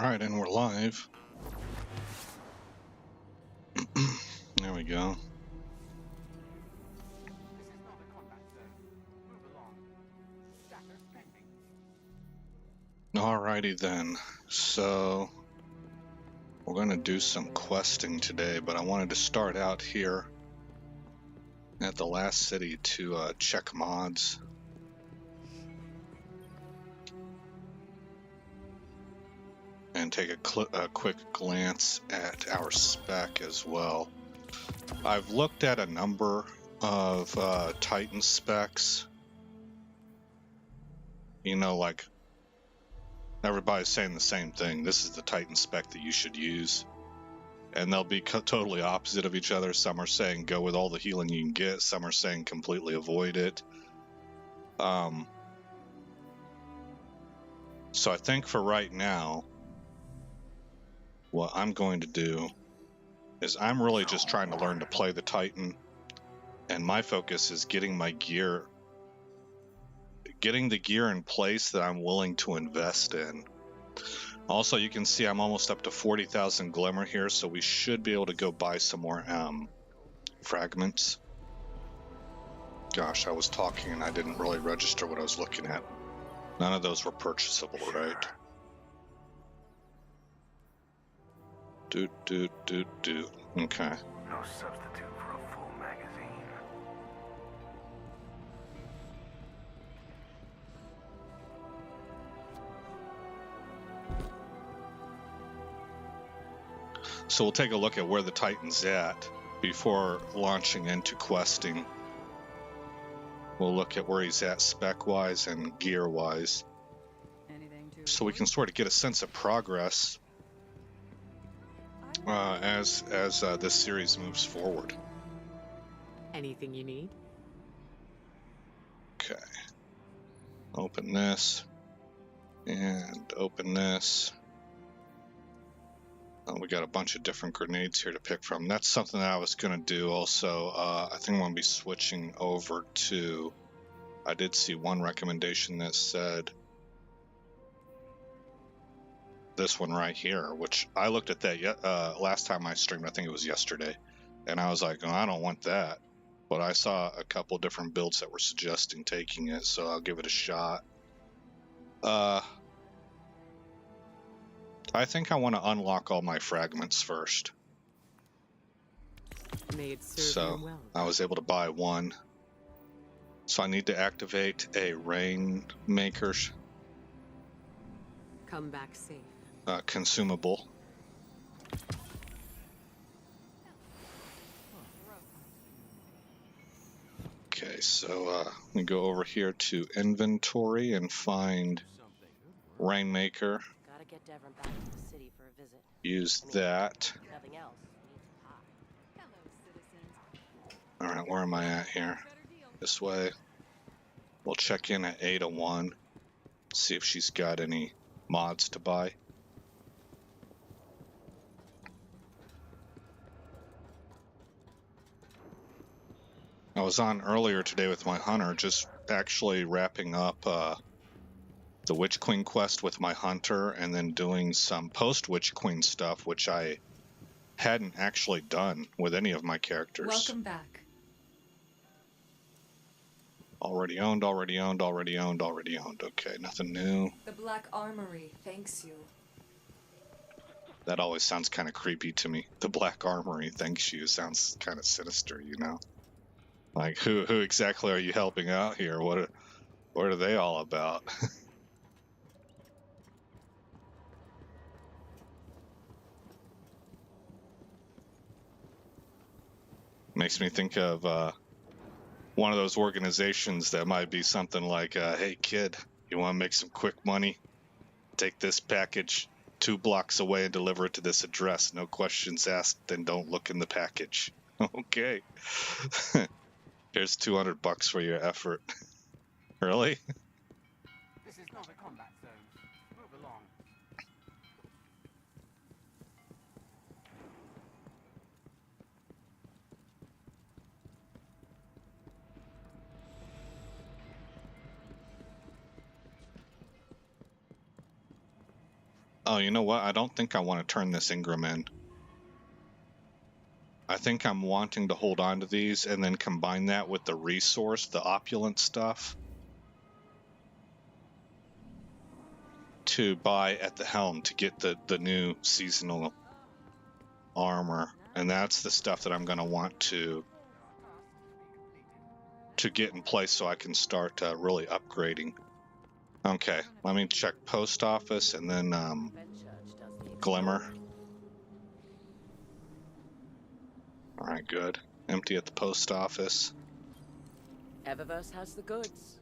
Alright, and we're live. There we go. Alrighty then. So we're going to do some questing today, but I wanted to start out here at the last city to check mods. And take a quick glance at our spec as well. I've looked at a number of Titan specs. You know, like everybody's saying the same thing. This is the Titan spec that you should use. And they'll be totally opposite of each other. Some are saying go with all the healing you can get. Some are saying completely avoid it. So I think for right now, what I'm going to do is I'm really just trying to learn to play the Titan. And my focus is getting the gear in place that I'm willing to invest in. Also, you can see I'm almost up to 40,000 glimmer here, so we should be able to go buy some more fragments. Gosh, I was talking and I didn't really register what I was looking at. None of those were purchasable, right? Okay. No substitute for a full magazine. So we'll take a look at where the Titan's at before launching into questing. We'll look at where he's at spec-wise and gear-wise. So we can sort of get a sense of progress as this series moves forward. Anything you need? Okay. Open this. And open this. We got a bunch of different grenades here to pick from. That's something that I was going to do also. I think I'm going to be switching over to... I did see one recommendation that said this one right here, which I looked at that last time I streamed. I think it was yesterday. And I was like, oh, I don't want that. But I saw a couple different builds that were suggesting taking it, so I'll give it a shot. I think I want to unlock all my fragments first. May it serve So you well. I was able to buy one. So I need to activate a Rainmaker's Come back safe. consumable. Okay, so we go over here to inventory and find Rainmaker. Gotta get Devon back to the city for a visit. Use that. Nothing else. Needs a pie. Alright, where am I at here? This way. We'll check in at Ada1. See if she's got any mods to buy. I was on earlier today with my hunter, just actually wrapping up the Witch Queen quest with my hunter, and then doing some post-Witch Queen stuff, which I hadn't actually done with any of my characters. Welcome back. Already owned. Okay, nothing new. The Black Armory thanks you. That always sounds kind of creepy to me. The Black Armory thanks you. Sounds kind of sinister, you know? Like, who exactly are you helping out here? What are they all about? Makes me think of one of those organizations that might be something like, hey kid, you want to make some quick money? Take this package 2 blocks away and deliver it to this address. No questions asked, then don't look in the package. Okay. Here's $200 for your effort. Really? This is not a combat zone. Move along. Oh, you know what? I don't think I want to turn this Ingram in. I think I'm wanting to hold on to these and then combine that with the resource, the opulent stuff, to buy at the helm to get the new seasonal armor. And that's the stuff that I'm going to want to get in place so I can start really upgrading. Okay, let me check post office and then Glimmer. All right, good. Empty at the post office. Eververse has the goods.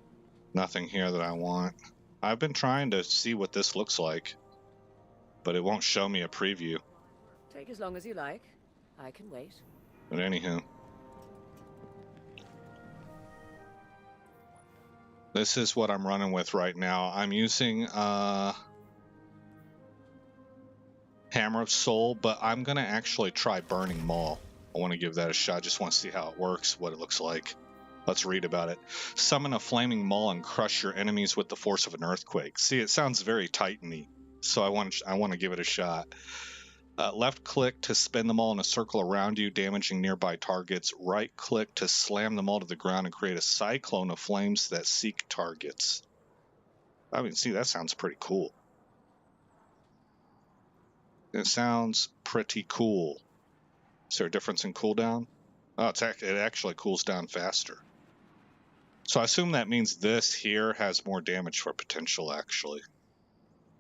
Nothing here that I want. I've been trying to see what this looks like, but it won't show me a preview. Take as long as you like. I can wait. But anywho. This is what I'm running with right now. I'm using Hammer of Soul, but I'm going to actually try Burning Maul. I want to give that a shot. Just want to see how it works, what it looks like. Let's read about it. Summon a flaming maul and crush your enemies with the force of an earthquake. See, it sounds very Titan-y, so I want to give it a shot. Left click to spin the maul in a circle around you, damaging nearby targets. Right click to slam the maul to the ground and create a cyclone of flames that seek targets. I mean, see, that sounds pretty cool. It sounds pretty cool. Is there a difference in cooldown? Oh, it actually cools down faster. So I assume that means this here has more damage for potential, actually.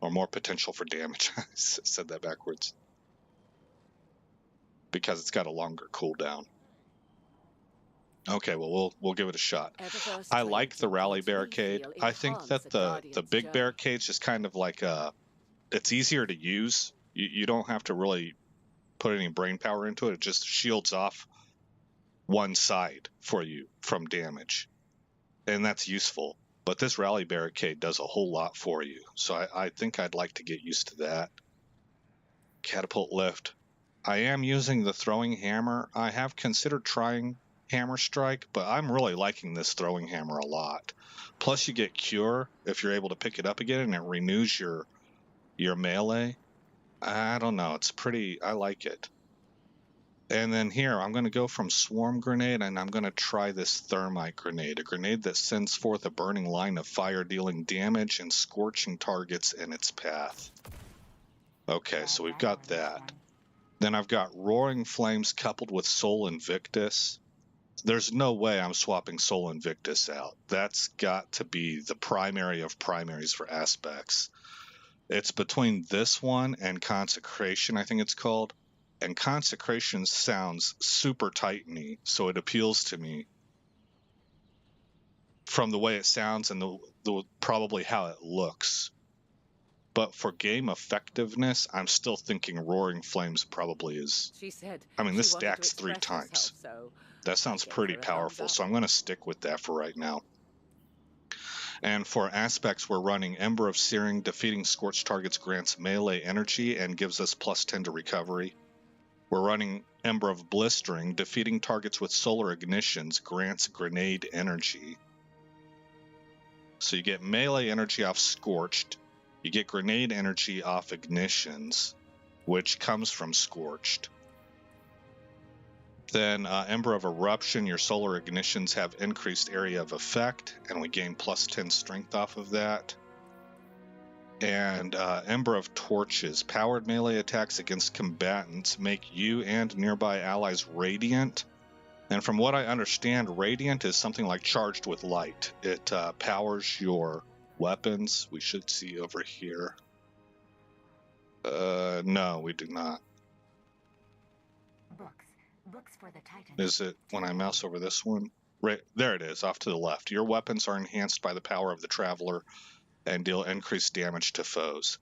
Or more potential for damage. I said that backwards. Because it's got a longer cooldown. Okay, well, we'll give it a shot. I like the rally barricade. I think that the big barricade's just kind of like it's easier to use. You don't have to really put any brain power into it. It just shields off one side for you from damage. And that's useful. But this rally barricade does a whole lot for you. So I think I'd like to get used to that. Catapult lift. I am using the throwing hammer. I have considered trying hammer strike, but I'm really liking this throwing hammer a lot. Plus you get cure if you're able to pick it up again, and it renews your melee. I don't know. It's pretty. I like it. And then here, I'm going to go from Swarm Grenade, and I'm going to try this Thermite Grenade, a grenade that sends forth a burning line of fire, dealing damage and scorching targets in its path. Okay, so we've got that. Then I've got Roaring Flames coupled with Soul Invictus. There's no way I'm swapping Soul Invictus out. That's got to be the primary of primaries for aspects. It's between this one and Consecration, I think it's called. And Consecration sounds super Titan-y, so it appeals to me from the way it sounds and the probably how it looks. But for game effectiveness, I'm still thinking Roaring Flames probably is. She said. I mean, this stacks 3 times. That sounds pretty powerful, so I'm going to stick with that for right now. And for aspects, we're running Ember of Searing. Defeating scorched targets grants melee energy and gives us +10 to recovery. We're running Ember of Blistering. Defeating targets with solar ignitions grants grenade energy. So you get melee energy off Scorched. You get grenade energy off ignitions, which comes from Scorched. Then Ember of Eruption, your solar ignitions have increased area of effect, and we gain +10 strength off of that. And Ember of Torches, powered melee attacks against combatants make you and nearby allies radiant. And from what I understand, radiant is something like charged with light. It powers your weapons. We should see over here. No, we do not. Books for the Titan. Is it when I mouse over this one? Right there it is, off to the left. Your weapons are enhanced by the power of the Traveler and deal increased damage to foes.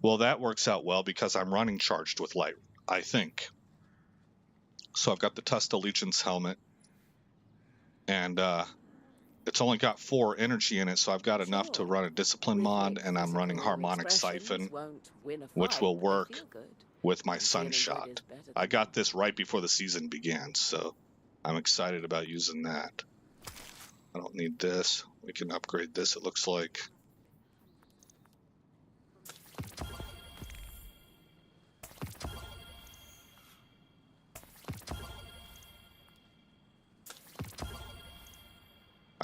Well, that works out well because I'm running charged with light, I think. So I've got the Tusta Legion's helmet, and it's only got 4 energy in it, so I've got enough to run a Discipline mod, and I'm running Harmonic Siphon, which will work with my Sunshot. I got this right before the season began, so I'm excited about using that. I don't need this. We can upgrade this, it looks like.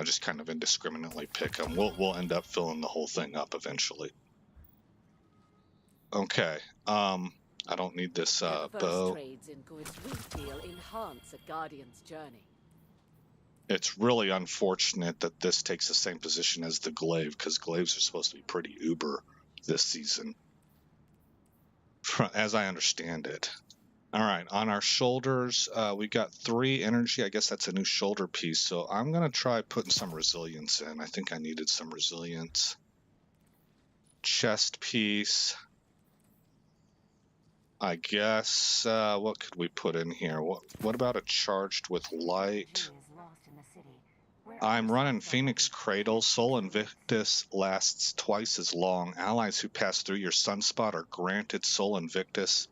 I just kind of indiscriminately pick them. We'll end up filling the whole thing up eventually. Okay. I don't need this Eververse bow. trades in goods we feel enhance a guardian's journey. It's really unfortunate that this takes the same position as the glaive, because glaives are supposed to be pretty uber this season, as I understand it. All right, on our shoulders, we got 3 energy. I guess that's a new shoulder piece, so I'm going to try putting some resilience in. I think I needed some resilience. Chest piece. I guess, what could we put in here? What about a charged with light? I'm running Phoenix Cradle. Soul Invictus lasts twice as long. Allies who pass through your sunspot are granted Soul Invictus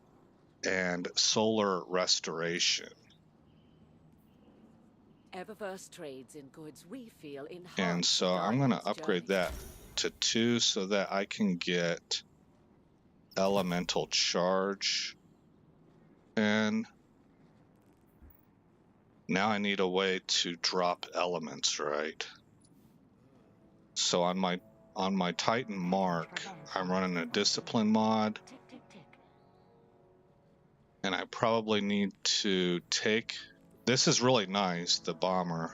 and Solar Restoration. Eververse trades in goods we feel enhance. And so I'm going to upgrade that to 2 so that I can get Elemental Charge. And now I need a way to drop elements, right? So on my Titan Mark, I'm running a Discipline mod. And I probably need to take... This is really nice, the bomber.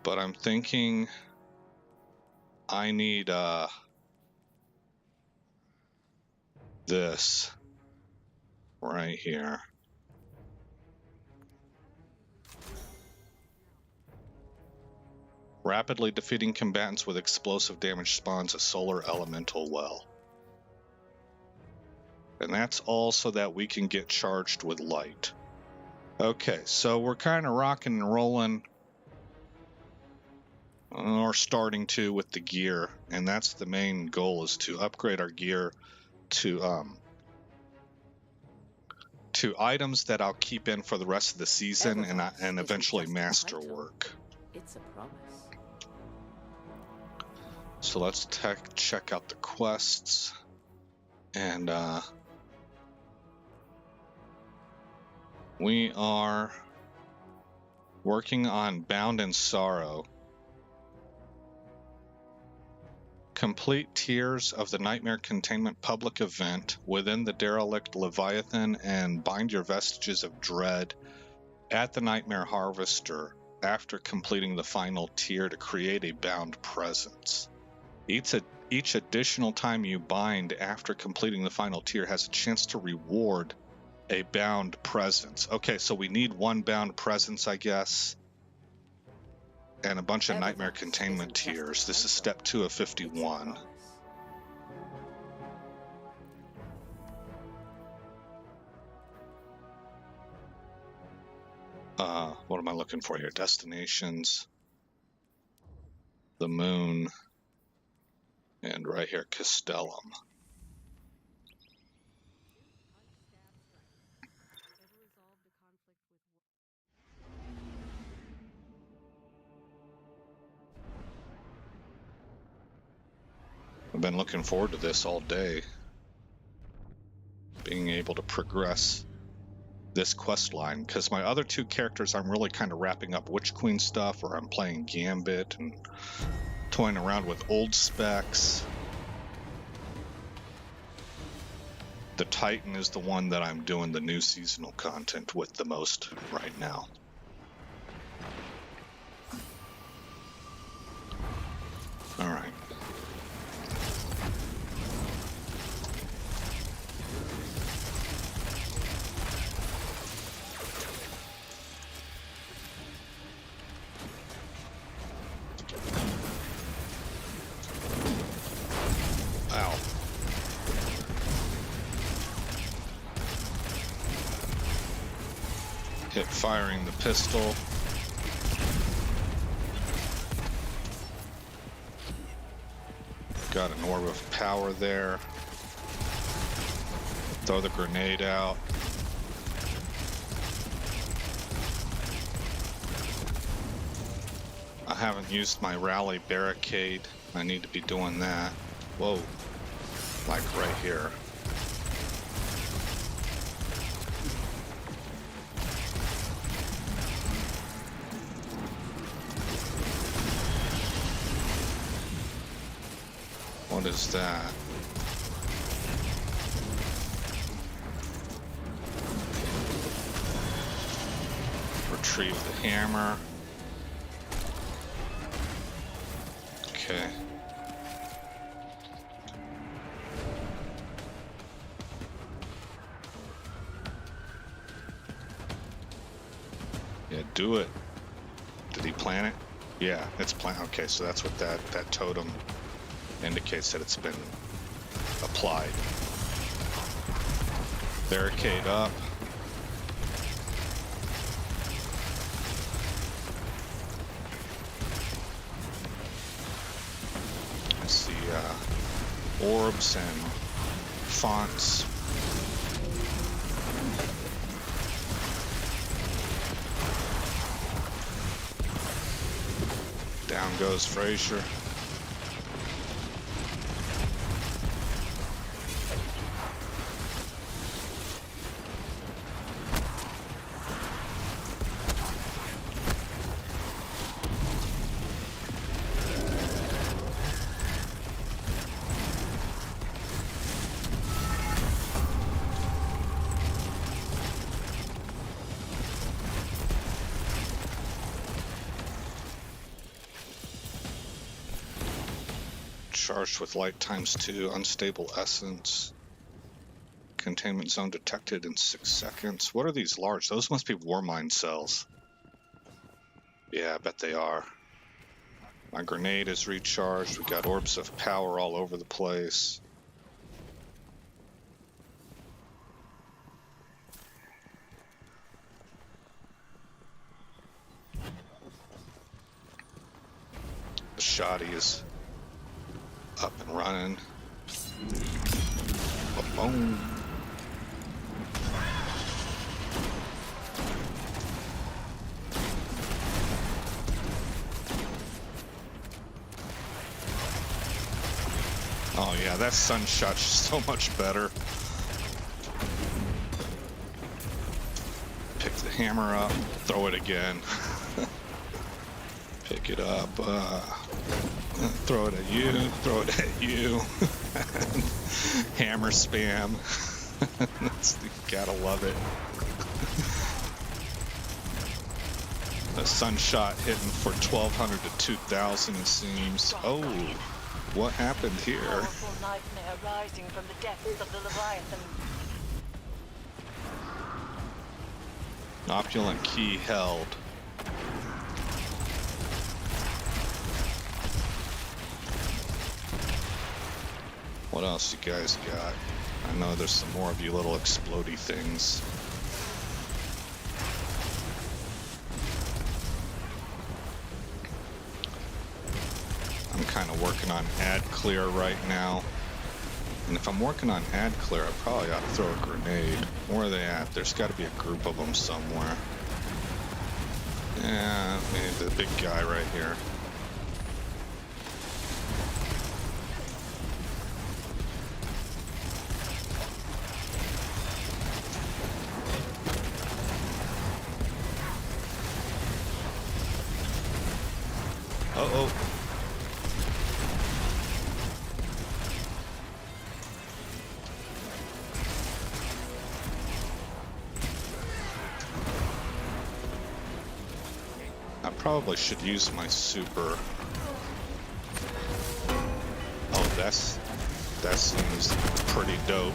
But I'm thinking I need this right here. Rapidly defeating combatants with explosive damage spawns a solar elemental well. And that's all so that we can get charged with light. Okay, so we're kind of rocking and rolling, or starting to, with the gear, and that's the main goal, is to upgrade our gear to items that I'll keep in for the rest of the season, and eventually masterwork. It's a promise. So let's check out the quests, and we are working on Bound in Sorrow. Complete tiers of the Nightmare Containment public event within the derelict Leviathan and bind your Vestiges of Dread at the Nightmare Harvester after completing the final tier to create a bound presence. Each additional time you bind after completing the final tier has a chance to reward a bound presence. Okay, so we need 1 bound presence, I guess, and a bunch of Nightmare Containment tiers. This is step 2 of 51. What am I looking for here? Destinations, the moon, and right here, Castellum. I've been looking forward to this all day. Being able to progress this quest line, because my other 2 characters I'm really kind of wrapping up Witch Queen stuff, or I'm playing Gambit and toying around with old specs. The Titan is the one that I'm doing the new seasonal content with the most right now. All right. Hip firing the pistol. Got an orb of power there. Throw the grenade out. I haven't used my rally barricade. I need to be doing that. Whoa. Like right here. was that? Retrieve the hammer. Okay. Yeah, do it. Did he plant it? Yeah, it's plant. Okay, so that's what that totem indicates, that it's been applied. Barricade up. I see orbs and fonts. Down goes Frazier. Charged with light ×2, unstable essence. Containment zone detected in 6 seconds. What are these large? Those must be Warmind cells. Yeah, I bet they are. My grenade is recharged. We got orbs of power all over the place. The shoddy is up and running. Boom. Oh yeah, that sunshot's so much better. Pick the hammer up, throw it again. Pick it up, throw it at you, throw it at you. Hammer spam. You gotta love it. The sunshot hitting for 1200 to 2000 it seems. Oh, what happened here? Powerful nightmare rising from the depths of the Leviathan. Opulent key held. What else you guys got? I know there's some more of you little explodey things. I'm kind of working on ad clear right now. And if I'm working on ad clear, I probably ought to throw a grenade. Where are they at? There's got to be a group of them somewhere. Yeah, maybe the big guy right here. Uh-oh. I probably should use my super. Oh, that seems pretty dope.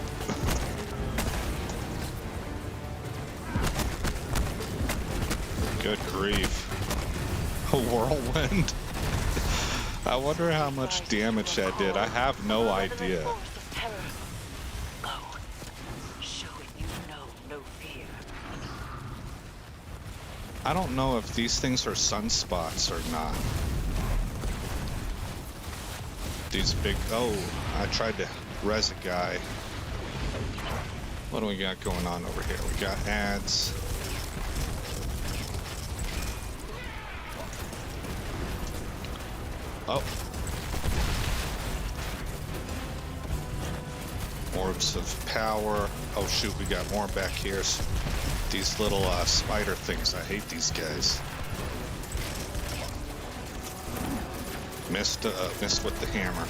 Good grief. A whirlwind. I wonder how much damage that did. I have no idea. I don't know if these things are sunspots or not. These big... Oh, I tried to res a guy. What do we got going on over here? We got ads. Oh. Orbs of power. Oh shoot, we got more back here. These little spider things. I hate these guys. Missed with the hammer.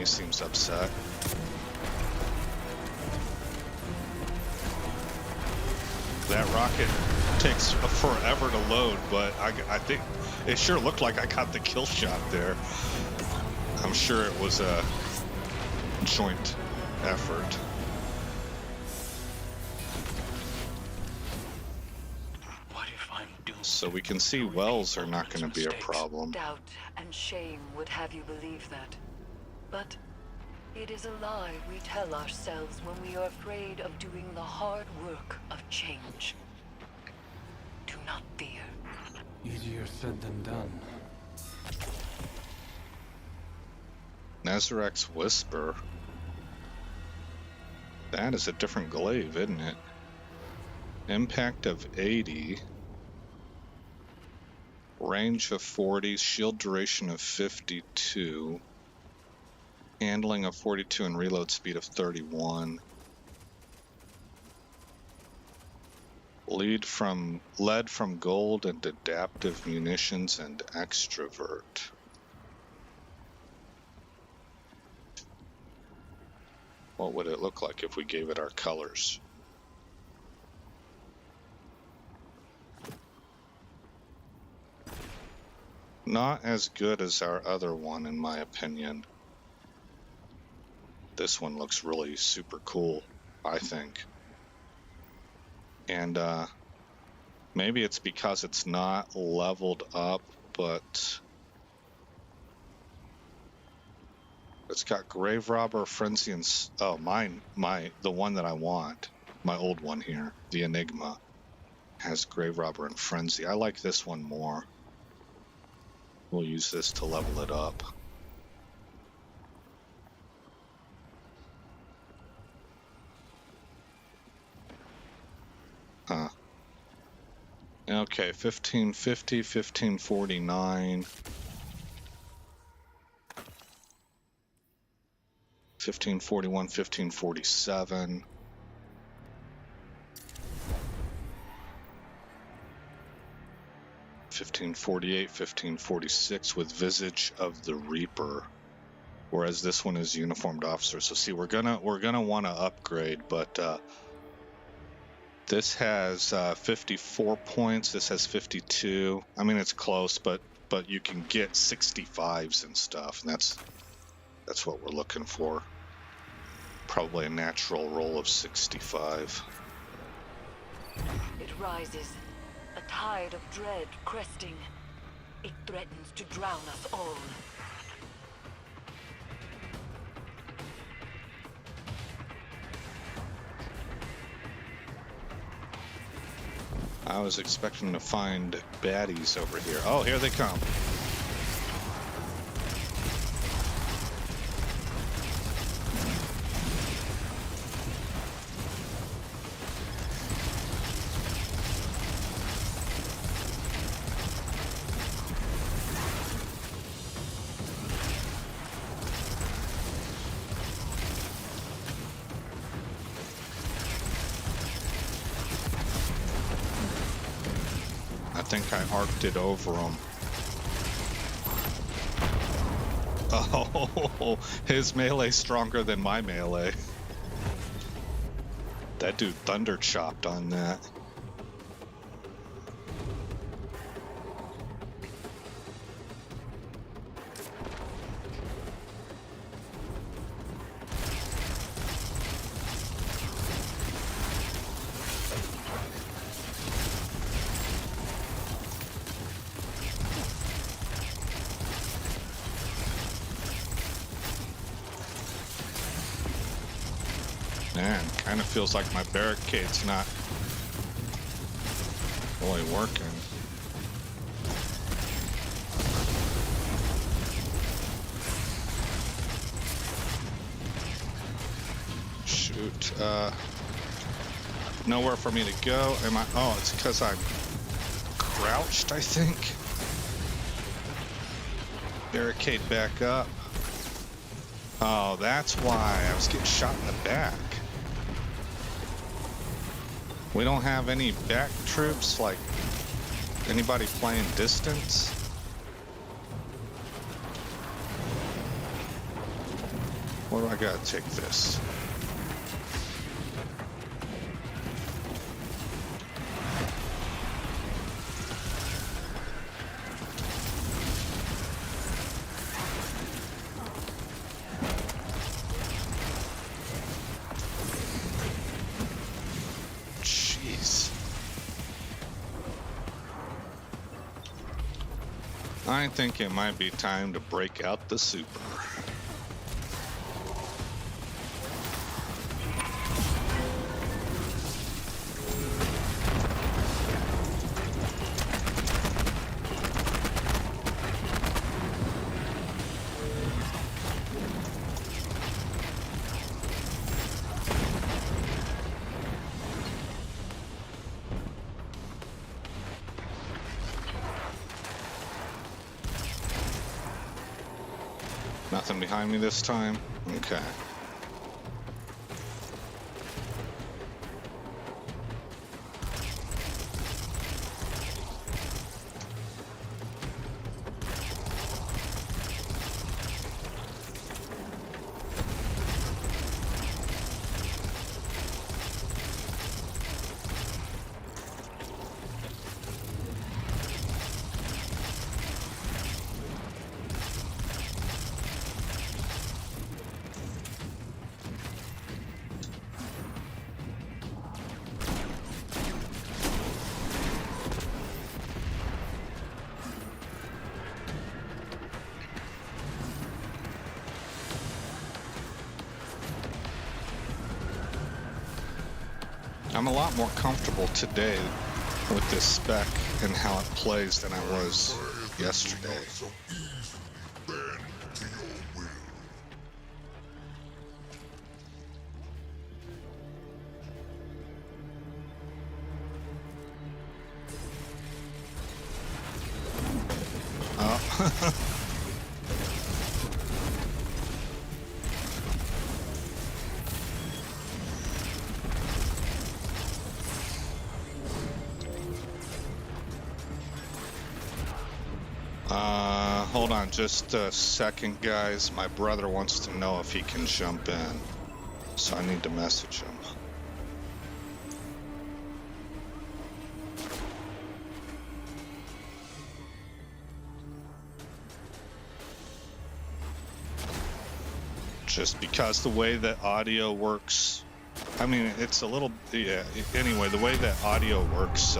seems upset. That rocket takes forever to load, but I think it sure looked like I got the kill shot there. I'm sure it was a joint effort. What if I'm doomed? So we can see wells are not going to be a problem. Doubt and shame would have you believe that. But it is a lie we tell ourselves when we are afraid of doing the hard work of change. Do not fear. Easier said than done. Nezarek's Whisper. That is a different glaive, isn't it? Impact of 80. Range of 40. Shield duration of 52. Handling of 42 and reload speed of 31. Lead from gold and adaptive munitions and extrovert. What would it look like if we gave it our colors? Not as good as our other one, in my opinion. This one looks really super cool, I think. And maybe it's because it's not leveled up, but it's got Grave Robber, Frenzy, and the one that I want, my old one here, the Enigma, has Grave Robber and Frenzy. I like this one more. We'll use this to level it up. Okay, 1550, 1549. 1541, 1547. 1548, 1546 with Visage of the Reaper. Whereas this one is Uniformed Officer. So see, we're gonna want to upgrade, but this has 54 points. This has 52. I mean, it's close, but you can get 65s and stuff, and that's what we're looking for. Probably a natural roll of 65. It rises, a tide of dread cresting. It threatens to drown us all. I was expecting to find baddies over here. Oh, here they come. I think I arced it over him. Oh, his melee's stronger than my melee. That dude thunder chopped on that. Man, kind of feels like my barricade's not really working. Shoot, nowhere for me to go. Am I? Oh, it's because I'm crouched, I think. Barricade back up. Oh, that's why I was getting shot in the back. We don't have any back troops, like anybody playing distance. Where do I gotta take this? Jeez. I think it might be time to break out the super. Nothing behind me this time? Okay. I'm a lot more comfortable today with this spec and how it plays than I was yesterday. Oh. Hold on just a second, guys. My brother wants to know if he can jump in, so I need to message him. Just because the way that audio works, I mean, it's a little, yeah, anyway, the way that audio works,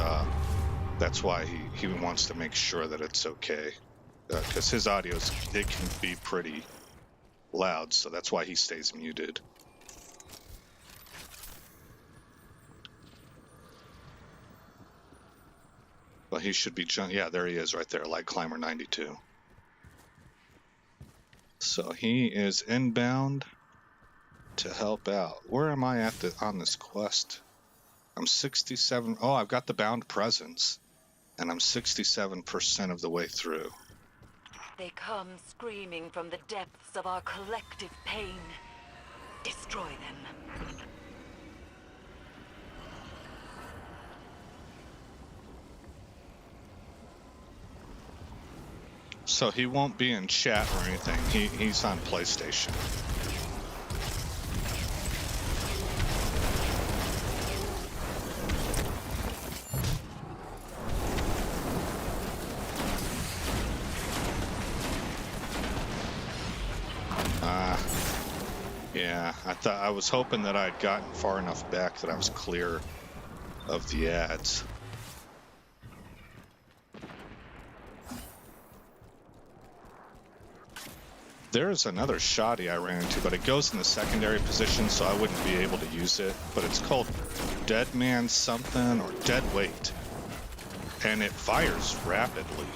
that's why he wants to make sure that it's okay. Because his audio, it can be pretty loud, so that's why he stays muted. But he should be, yeah, there he is right there, Light Climber 92. So he is inbound to help out. Where am I at on this quest? I'm 67, oh, I've got the bound presence, and I'm 67% of the way through. They come screaming from the depths of our collective pain. Destroy them. So he won't be in chat or anything. He's on PlayStation. Yeah, I was hoping that I'd gotten far enough back that I was clear of the ads. There's another shoddy I ran into, but it goes in the secondary position, so I wouldn't be able to use it. But it's called Dead Man something or Dead Weight, and it fires rapidly.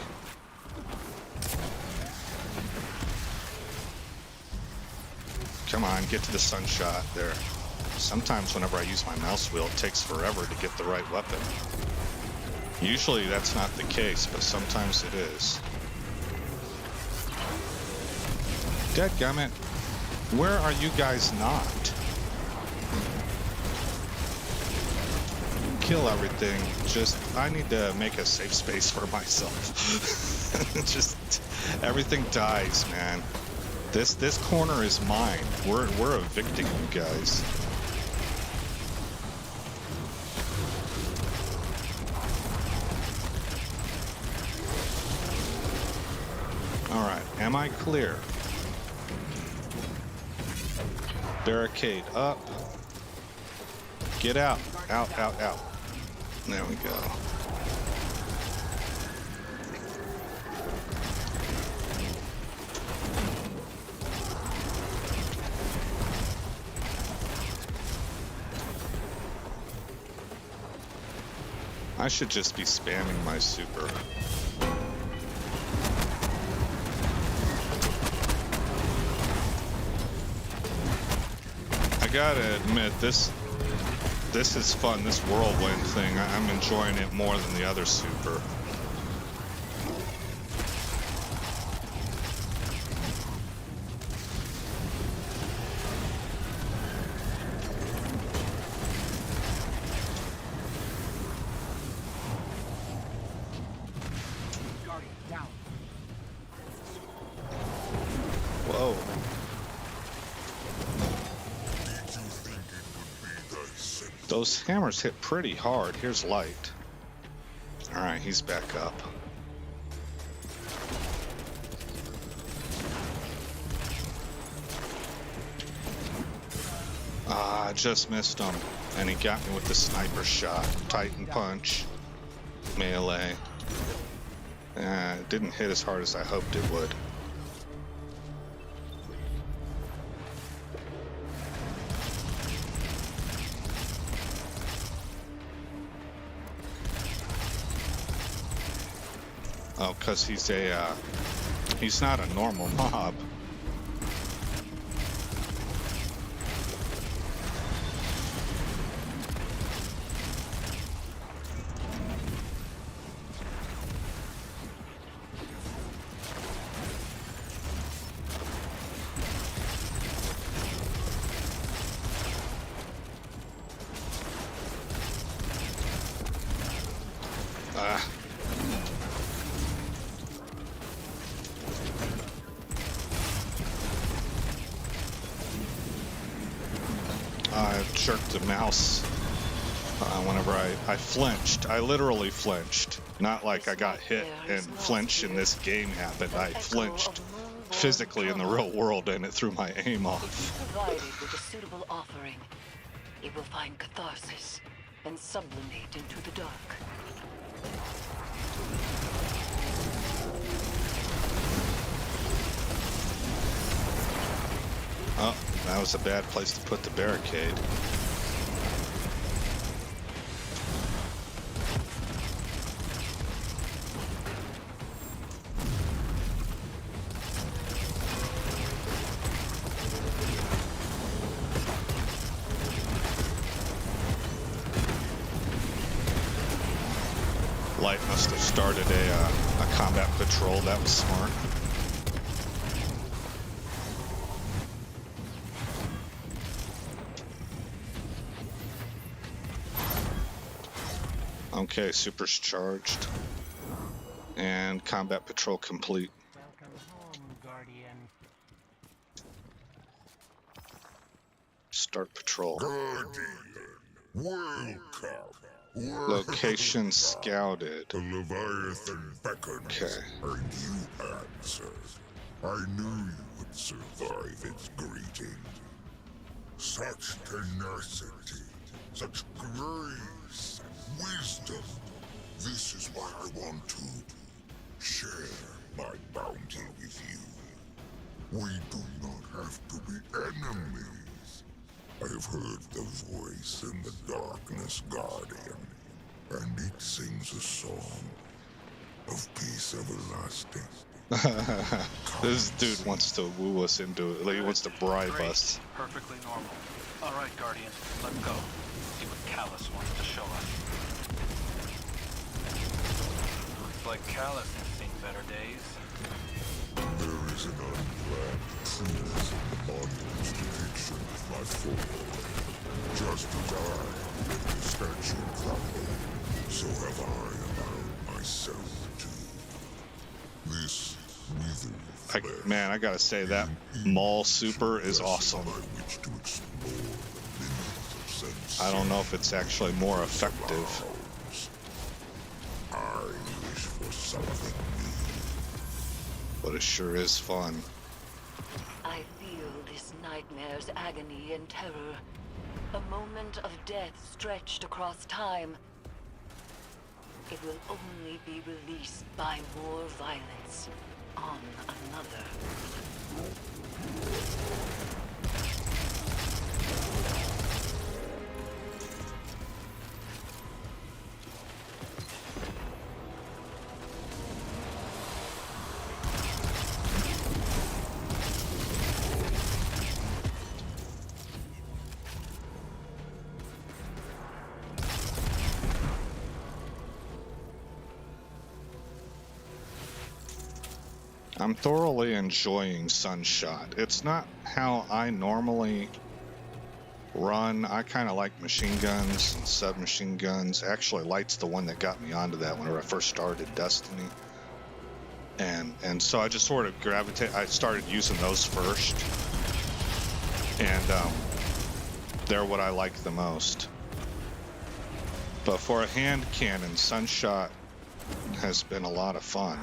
Come on, get to the sunshot there. Sometimes whenever I use my mouse wheel, it takes forever to get the right weapon. Usually that's not the case, but sometimes it is. Dadgummit, where are you guys not? Kill everything. Just, I need to make a safe space for myself. Just, everything dies, man. This corner is mine. We're evicting you guys. All right, am I clear? Barricade up. Get out. Out, out, out. There we go. I should just be spamming my super. I gotta admit, this is fun, this whirlwind thing. I'm enjoying it more than the other super. Guardian, down. Whoa. Those hammers hit pretty hard. Here's light. Alright, he's back up. Ah, I just missed him. And he got me with the sniper shot. Titan punch. Melee. It didn't hit as hard as I hoped it would. Oh, because he's not a normal mob. I jerked the mouse whenever I flinched. I literally flinched. Not like I got hit and flinch in this game happened. I flinched physically in the real world and it threw my aim off. If provided with a suitable offering, it will find catharsis and sublimate into the dark. Oh, that was a bad place to put the barricade. Light must have started a combat patrol. That was smart. Okay, super's charged. And combat patrol complete. Welcome home, Guardian. Start patrol. Welcome. Location scouted. The Leviathan beckons, Okay. and you answered. I knew you would survive its greeting. Such tenacity, such grace and wisdom. This is why I want to share my bounty with you. We do not have to be enemies. I have heard the voice in the darkness, Guardian, and it sings a song of peace everlasting. This dude wants to woo us into it. Like, he wants to bribe Great. us. Perfectly normal. All right, Guardian, let's go. See what Callus wants to show us. Looks like Callus has seen better days. There is an unplanned truth in the monument's depiction of my fall. Just as I let the statue crumble, so have I allowed myself to. This withered Man, I gotta say that Maul Super is awesome. By which to explore the limits of sensation. I don't know if it's actually more effective. I wish for something new. But it sure is fun. I feel this nightmare's agony and terror. A moment of death stretched across time. It will only be released by more violence on another. I'm thoroughly enjoying Sunshot. It's not how I normally run. I kind of like machine guns and submachine guns. Actually, Light's the one that got me onto that whenever I first started Destiny. And so I just sort of I started using those first. And they're what I like the most. But for a hand cannon, Sunshot has been a lot of fun.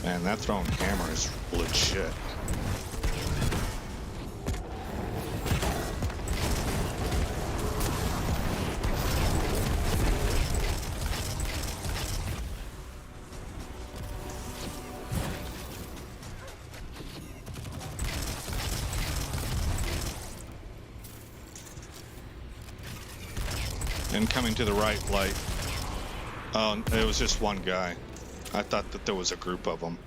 Man, that thrown hammer is legit. And coming to the right, Light. Oh, it was just one guy. I thought that there was a group of them.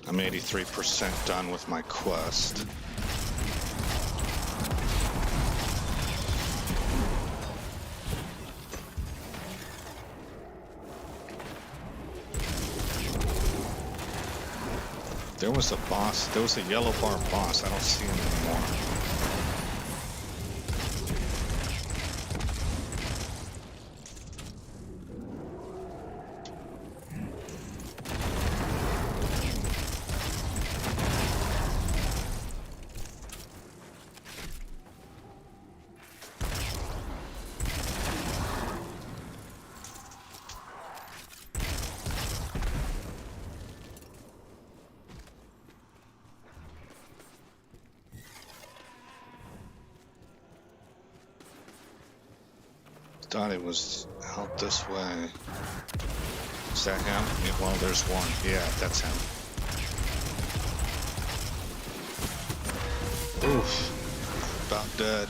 I'm 83% done with my quest. There was a boss, there was a yellow bar boss, I don't see him anymore. Thought it was out this way. Is that him? Yeah, well, there's one. Yeah, that's him. Oof. About dead.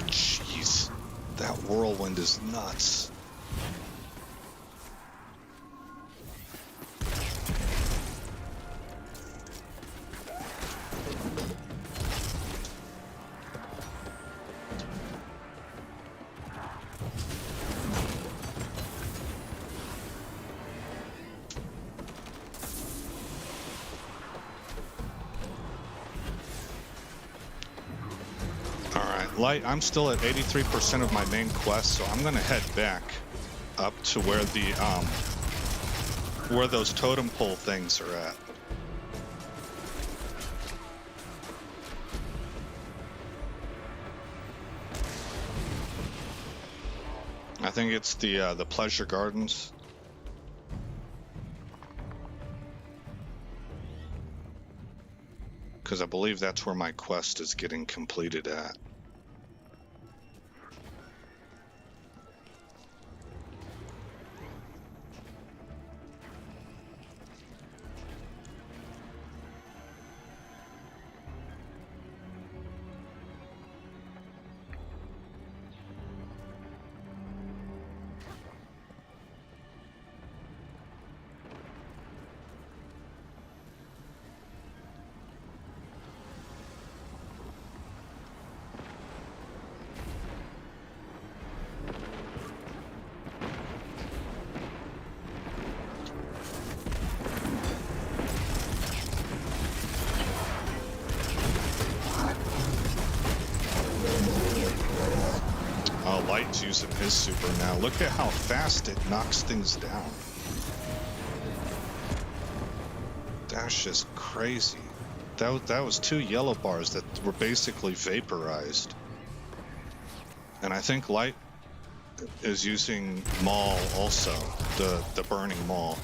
Jeez. That whirlwind is nuts. Light, I'm still at 83% of my main quest, so I'm gonna head back up to where the where those totem pole things are at. I think it's the Pleasure Gardens. Because I believe that's where my quest is getting completed at. Light's using his super now. Look at how fast it knocks things down. That's just crazy. That was 2 yellow bars that were basically vaporized. And I think Light is using Maul also, the burning Maul.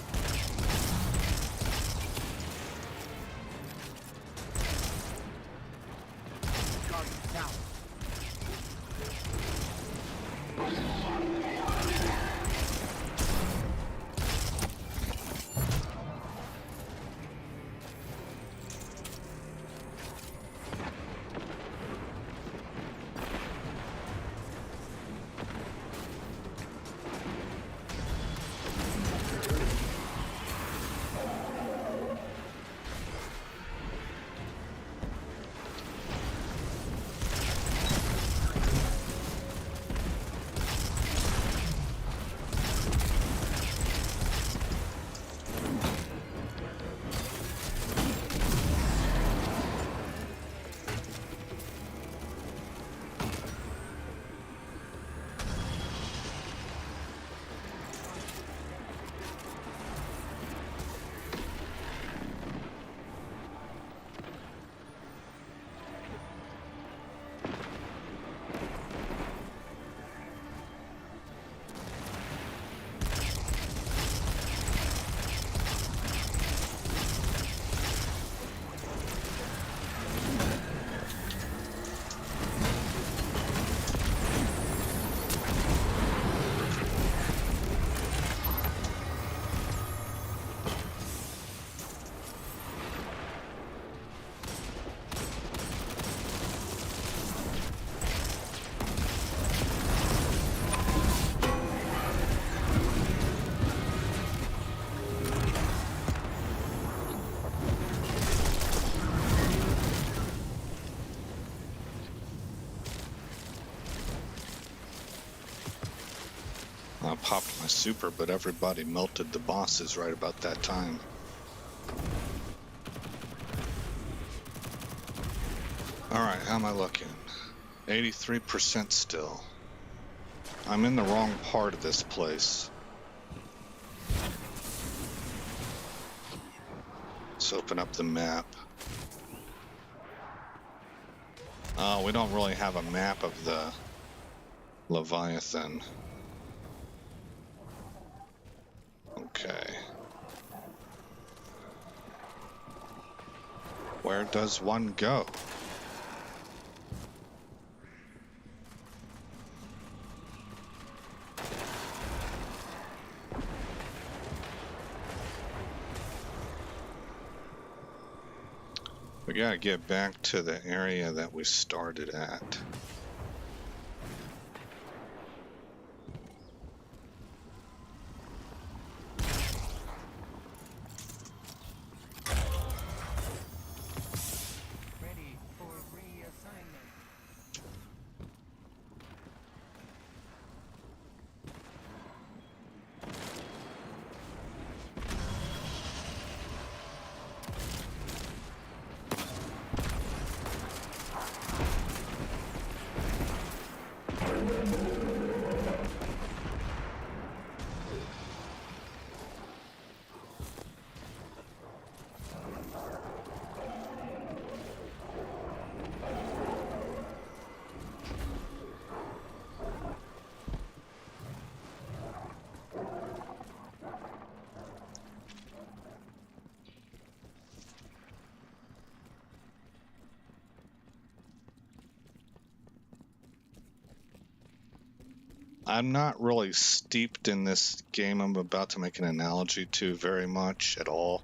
I popped my super, but everybody melted the bosses right about that time. Alright, how am I looking? 83% still. I'm in the wrong part of this place. Let's open up the map. Oh, we don't really have a map of the Leviathan. Okay. Where does one go? We gotta get back to the area that we started at. Ready for reassignment. I'm not really steeped in this game I'm about to make an analogy to very much at all.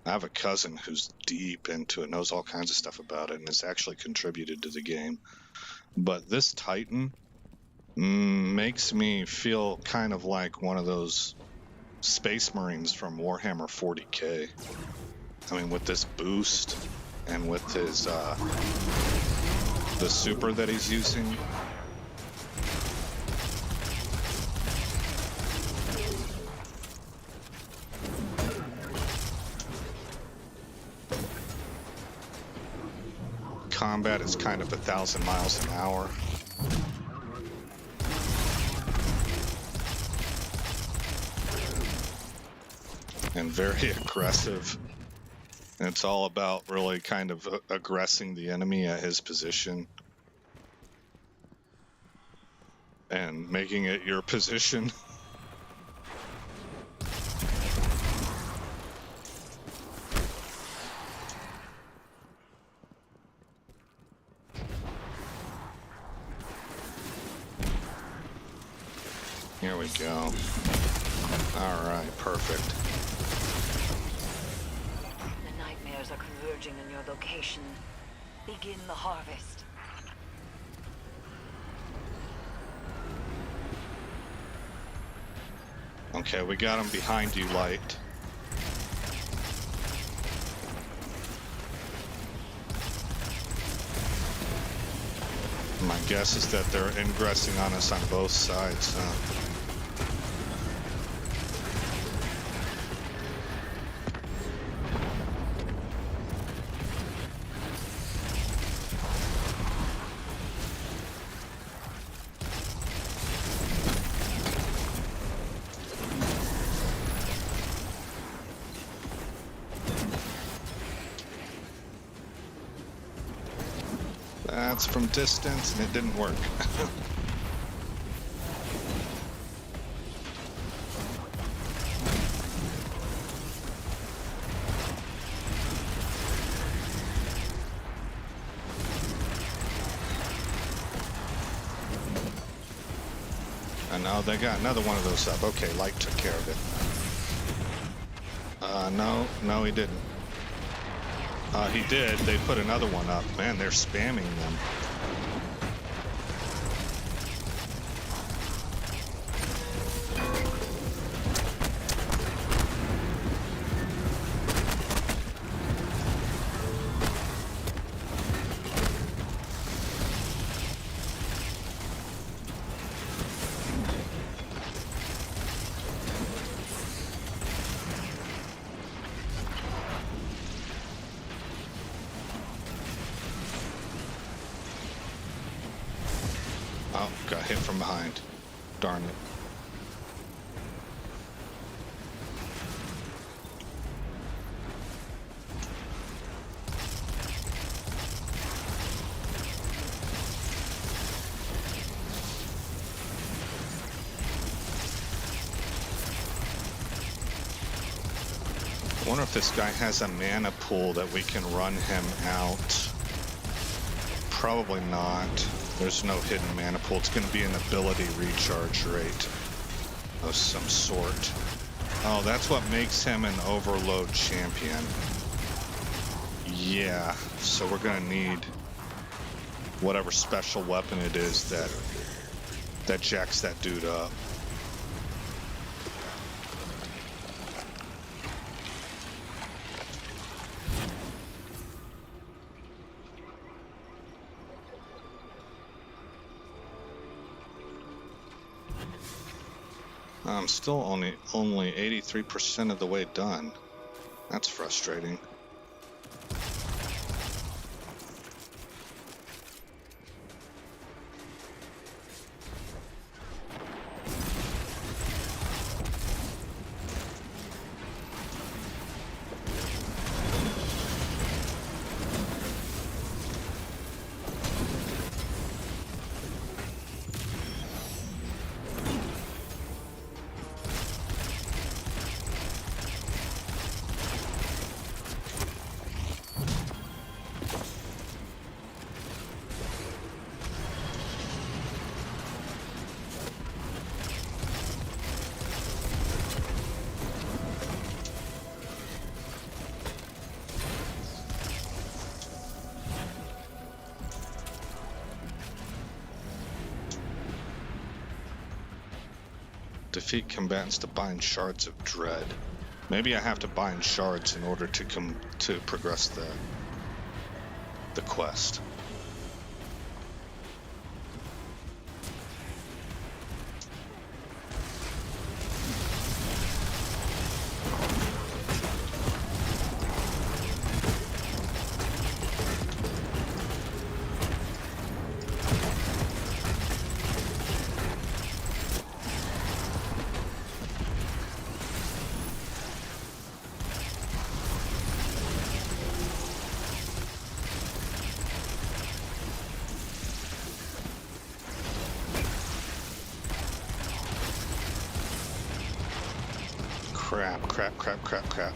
I have a cousin who's deep into it, knows all kinds of stuff about it, and has actually contributed to the game. But this Titan makes me feel kind of like one of those Space Marines from Warhammer 40k. I mean, with this boost and with his the super that he's using. Combat is kind of 1,000 miles an hour. And very aggressive. And it's all about really kind of aggressing the enemy at his position. And making it your position. Here we go. All right, perfect. The nightmares are converging in your location. Begin the harvest. Okay, we got him behind you, Light. My guess is that they're ingressing on us on both sides. That's from distance, and it didn't work. And now they got another one of those up. Okay, Light took care of it. No, he didn't. He did. They put another one up. Man, they're spamming them. Oh, got hit from behind. Darn it. I wonder if this guy has a mana pool that we can run him out. Probably not. There's no hidden mana pool. It's going to be an ability recharge rate of some sort. Oh, that's what makes him an overload champion. Yeah, so we're going to need whatever special weapon it is that jacks that dude up. I'm still only 83% of the way done. That's frustrating. Defeat combatants to bind shards of dread. Maybe I have to bind shards in order to progress the quest. Crap.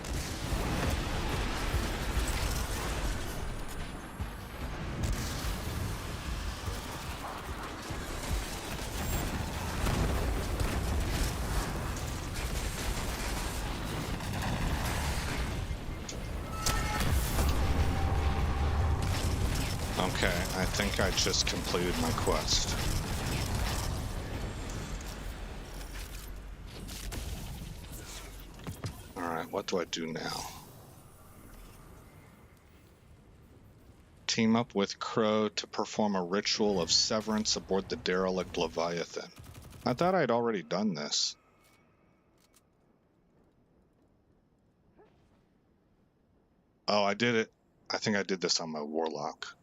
Okay, I think I just completed my quest. Alright, what do I do now? Team up with Crow to perform a ritual of severance aboard the derelict Leviathan. I thought I'd already done this. Oh, I did it. I think I did this on my Warlock.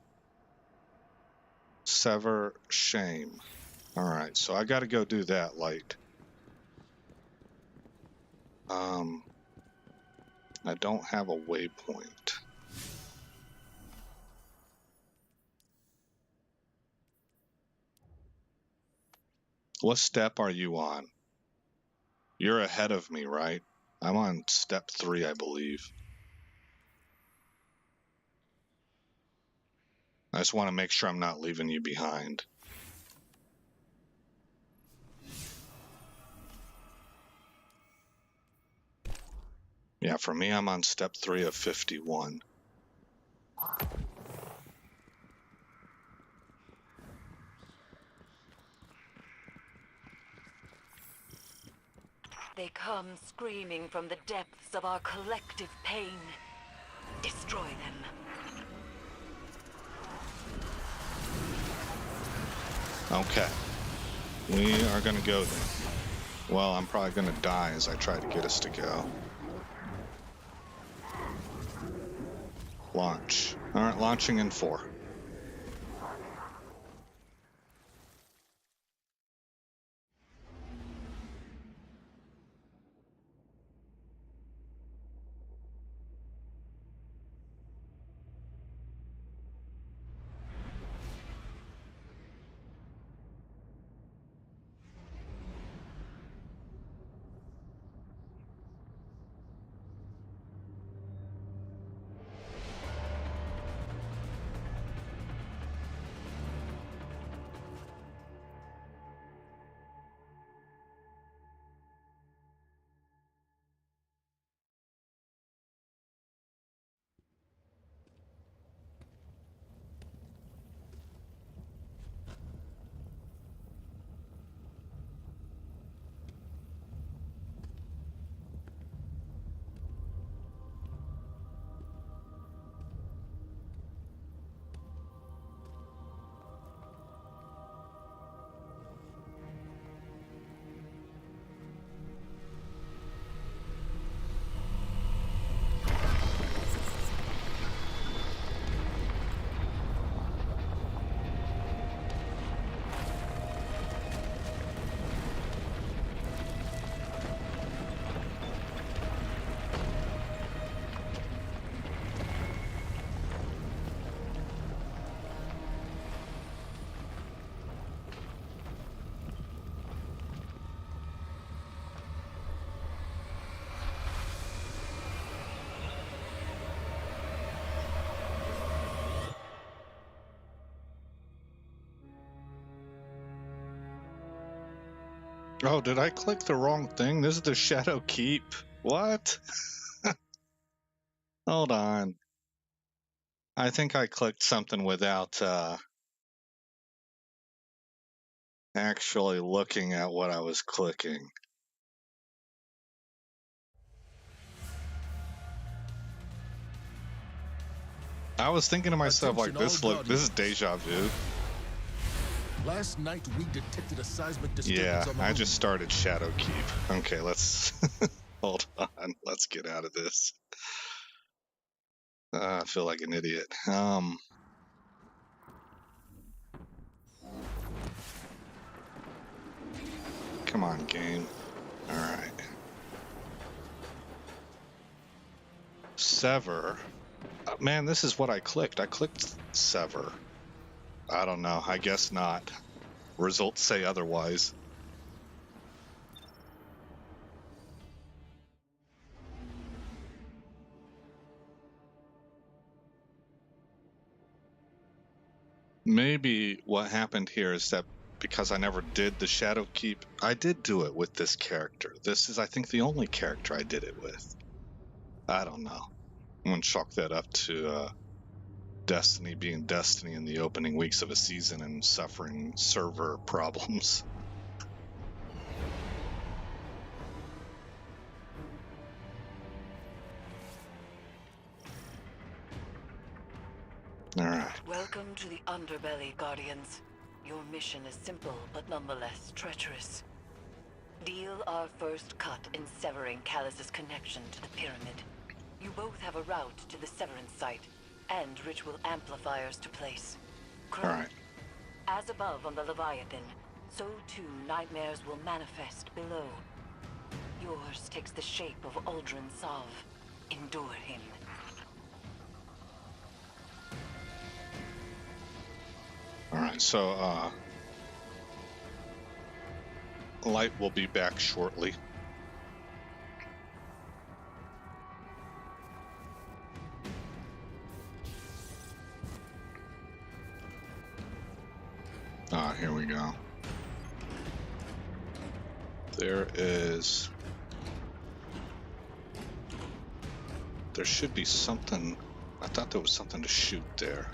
Sever shame. Alright, so I gotta go do that, Light. I don't have a waypoint. What step are you on? You're ahead of me, right? I'm on step 3, I believe. I just want to make sure I'm not leaving you behind. Yeah, for me, I'm on step 3 of 51. They come screaming from the depths of our collective pain. Destroy them. Okay. We are going to go then. Well, I'm probably going to die as I try to get us to go. Launch. Alright, launching in 4. Oh, did I click the wrong thing? This is the Shadow Keep. What? Hold on. I think I clicked something without actually looking at what I was clicking. I was thinking to myself, like, Attention all this is deja vu. Last night we detected a seismic disturbance Yeah, on the I moon. just started Shadowkeep. Okay, let's hold on. Let's get out of this. I feel like an idiot. Come on, game. All right. Sever. Man, this is what I clicked. I clicked sever. I don't know. I guess not. Results say otherwise. Maybe what happened here is that because I never did the Shadowkeep, I did do it with this character. This is, I think, the only character I did it with. I don't know. I'm going to chalk that up to Destiny being Destiny in the opening weeks of a season and suffering server problems. All right. Welcome to the Underbelly, Guardians. Your mission is simple, but nonetheless treacherous. Deal our first cut in severing Callus's connection to the pyramid. You both have a route to the severance site, and ritual amplifiers to place. All right. As above on the Leviathan, so too nightmares will manifest below. Yours takes the shape of Uldren Sov. Endure him. All right, so Light will be back shortly. Here we go. There should be something. I thought there was something to shoot there.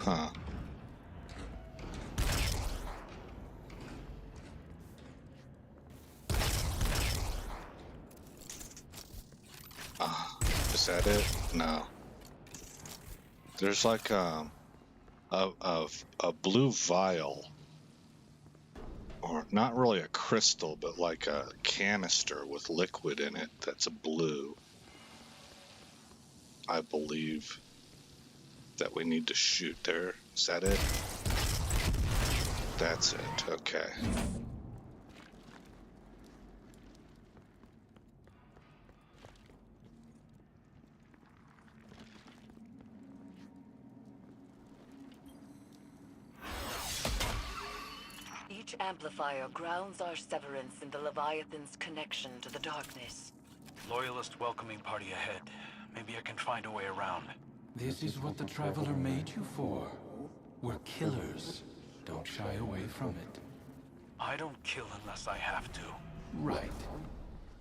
Huh. Is that it? No. There's like a blue vial, or not really a crystal, but like a canister with liquid in it that's a blue. I believe that we need to shoot there. Is that it? That's it. Okay. Each amplifier grounds our severance in the Leviathan's connection to the darkness. Loyalist welcoming party ahead. Maybe I can find a way around. This is what the Traveler made you for. We're killers. Don't shy away from it. I don't kill unless I have to. Right.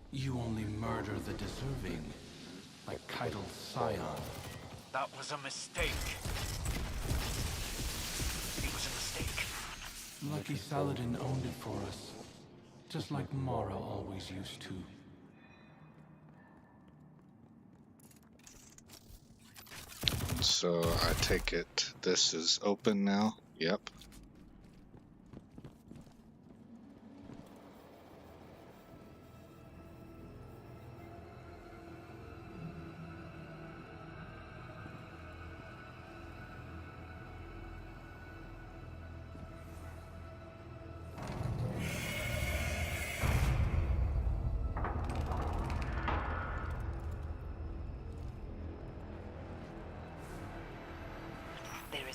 You only murder the deserving. Like Keitel's scion. That was a mistake. It was a mistake. Lucky Saladin owned it for us. Just like Mara always used to. So I take it this is open now? Yep.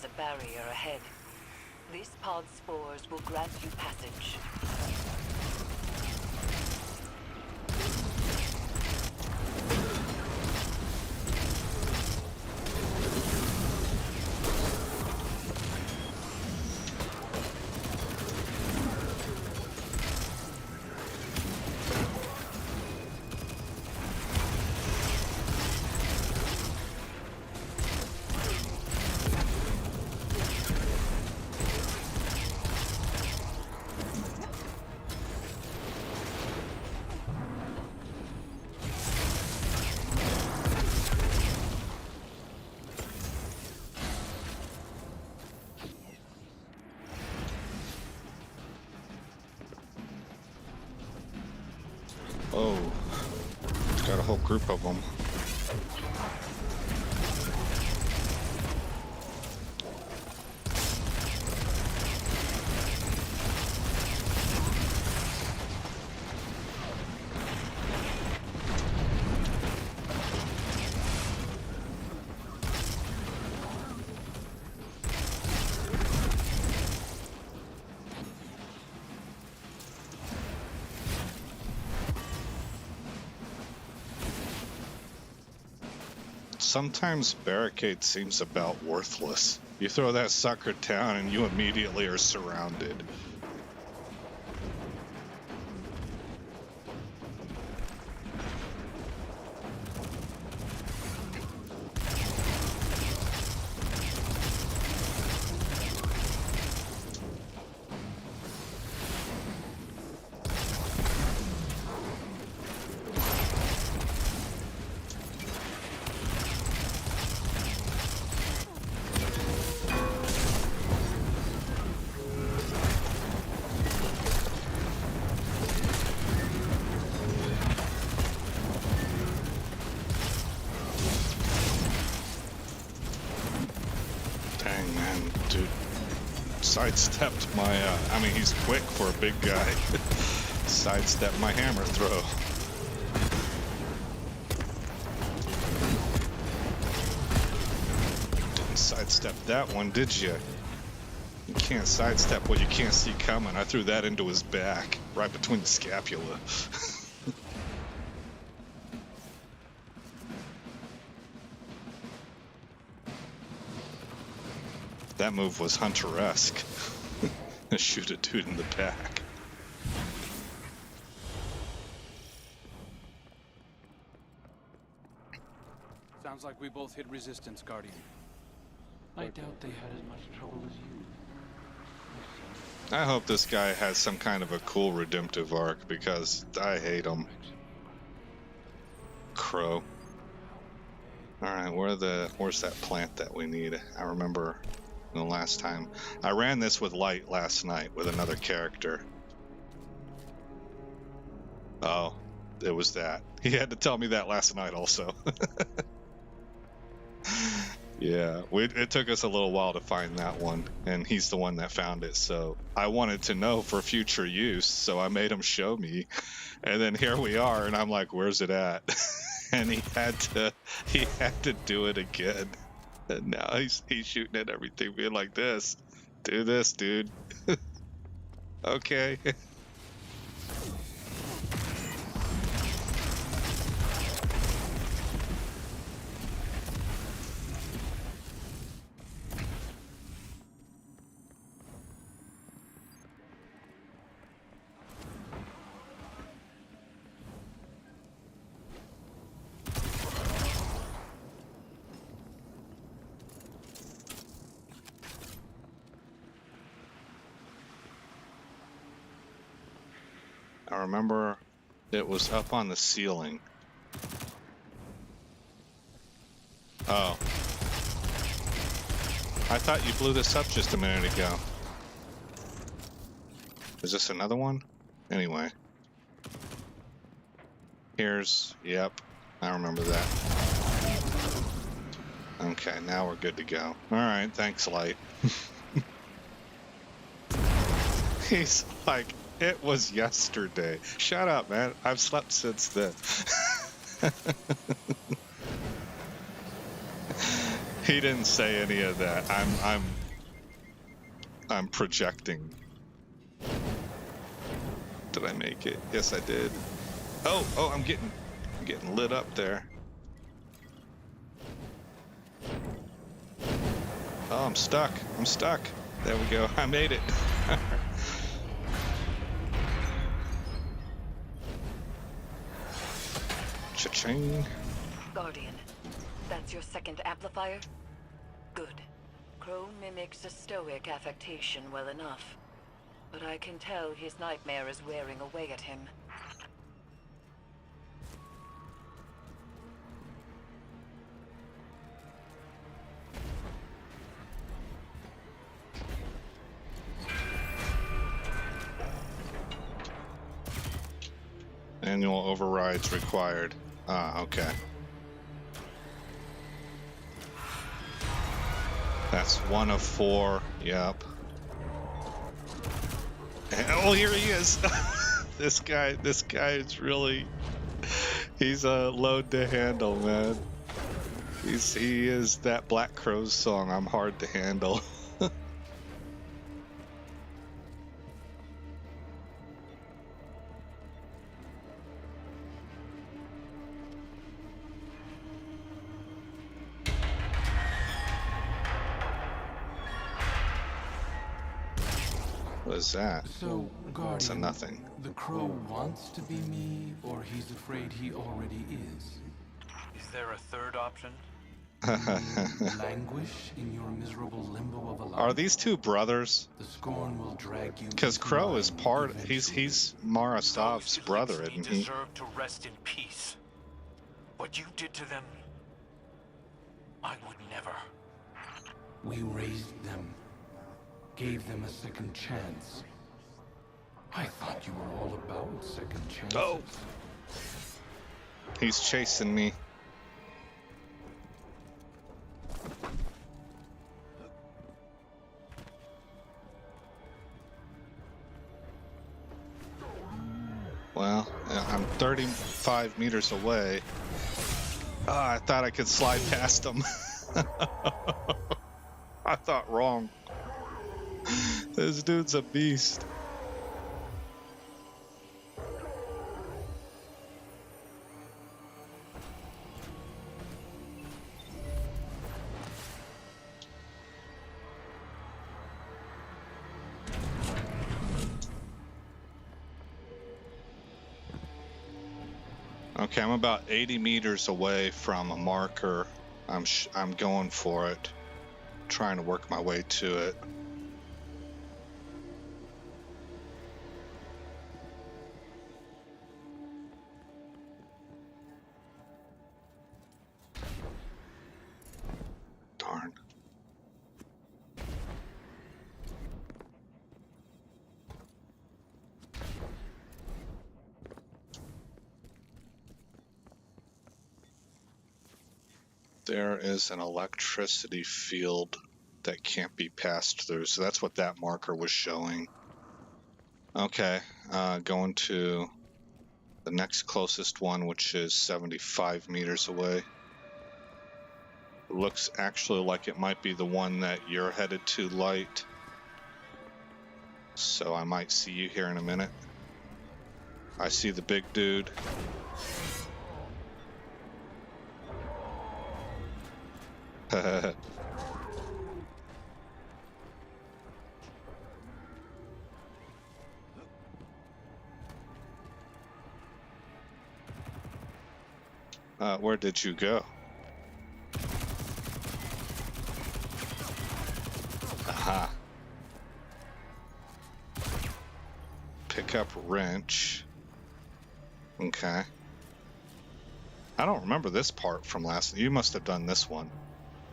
there's a barrier ahead. This pod's spores will grant you passage. Oh, got a whole group of them. Sometimes barricade seems about worthless. You throw that sucker down and you immediately are surrounded. Dang, man, dude. Sidestepped my, I mean, he's quick for a big guy. Sidestepped my hammer throw. Didn't sidestep that one, did you? You can't sidestep what you can't see coming. I threw that into his back, right between the scapula. That move was Hunter-esque. Shoot a dude in the back. Sounds like we both hit resistance, Guardian. I doubt they had as much trouble as you. I hope this guy has some kind of a cool redemptive arc, because I hate him. Crow. Alright, where's that plant that we need? I remember the last time. I ran this with Light last night with another character. Oh, it was that. He had to tell me that last night also. Yeah, it took us a little while to find that one, and he's the one that found it, so I wanted to know for future use, so I made him show me, and then here we are, and I'm like, where's it at? And he had to do it again, and now he's shooting at everything being like this. Do this, dude. Okay. I remember it was up on the ceiling. Oh. I thought you blew this up just a minute ago. Is this another one? Anyway. Yep, I remember that. Okay, now we're good to go. Alright, thanks, Light. He's like, it was yesterday. Shut up, man. I've slept since then. He didn't say any of that. I'm projecting. Did I make it? Yes, I did. Oh, I'm getting lit up there. Oh, I'm stuck. There we go. I made it. Cha-ching. Guardian, that's your second amplifier? Good. Crow mimics a stoic affectation well enough. But I can tell his nightmare is wearing away at him. Annual overrides required. Ah, okay. That's 1 of 4. Yep. Oh, here he is. This guy is really, he's a load to handle, man. He is that Black Crowes song, I'm hard to handle. What is that? So, Guardian, It's a nothing. The crow wants to be me, or he's afraid he already is? Is there a third option? Languish in your miserable limbo of a life? Are these two brothers? The scorn will drag you. Because Crow is part. He's Mara Stav's brother, isn't he? Deserve to rest in peace. What you did to them, I would never. We raised them, gave them a second chance. I thought you were all about second chances. Oh, he's chasing me. Well, I'm 35 meters away. Oh, I thought I could slide past him. I thought wrong. This dude's a beast. Okay, I'm about 80 meters away from a marker. I'm going for it, trying to work my way to it. Darn. There is an electricity field that can't be passed through, so that's what that marker was showing. Okay, going to the next closest one, which is 75 meters away. Looks actually like it might be the one that you're headed to, Light. So I might see you here in a minute. I see the big dude. Where did you go? Aha. Pick up wrench. Okay. I don't remember this part from last. You must have done this one.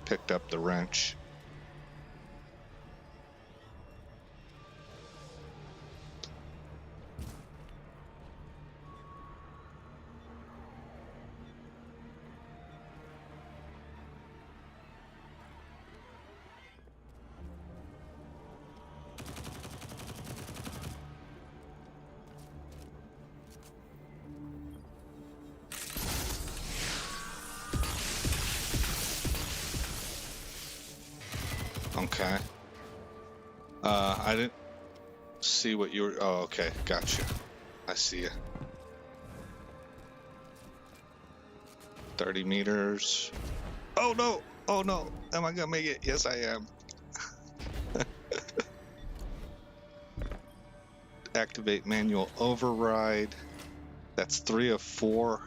Picked up the wrench. Okay. I didn't see what you were. Oh, okay. Gotcha. I see you. 30 meters. Oh no! Oh no! Am I gonna make it? Yes, I am. Activate manual override. That's 3 of 4.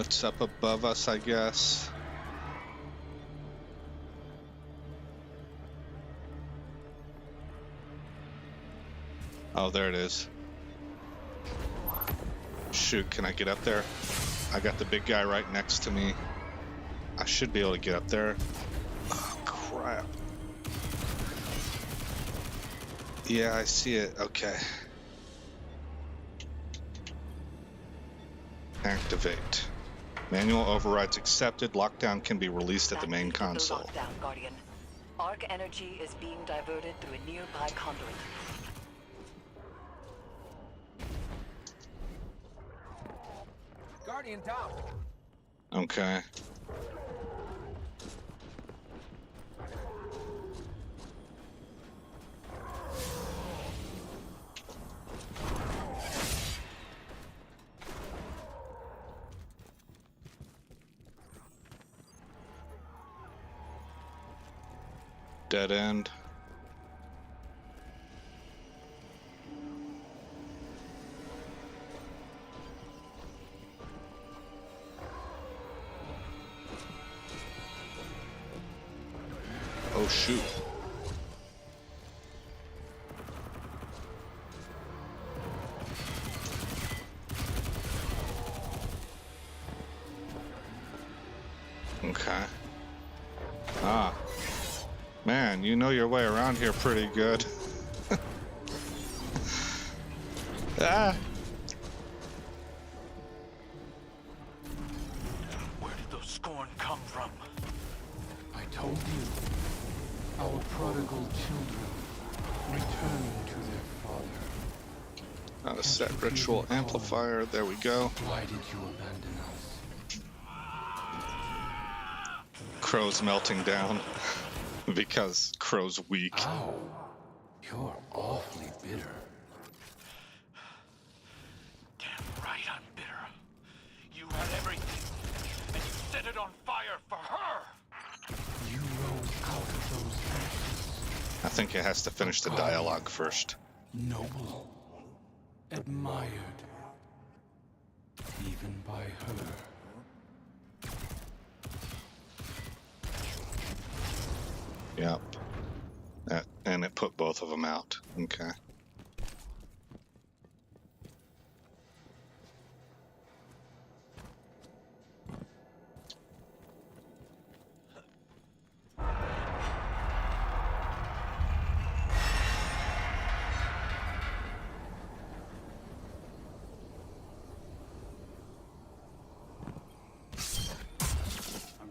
It's up above us, I guess. Oh, there it is. Shoot, can I get up there? I got the big guy right next to me. I should be able to get up there. Oh, crap. Yeah, I see it. Okay. Activate. Manual overrides accepted. Lockdown can be released at the main console. Lockdown, Guardian. Arc energy is being diverted through a nearby conduit. Guardian down. Okay. Dead end. Oh shoot. Okay. Ah. Man, you know your way around here pretty good. Ah. Where did those Scorn come from? I told you, our prodigal children returning to their father. Not a set ritual amplifier. There we go. Why did you abandon us? Crow's melting down because Crow's weak. Ow, you're awfully bitter. Damn right I'm bitter. You had everything, and you set it on fire for her! You rose out of those ashes. I think it has to finish the dialogue first. Noble, admired, even by her. Yep. And it put both of them out. Okay.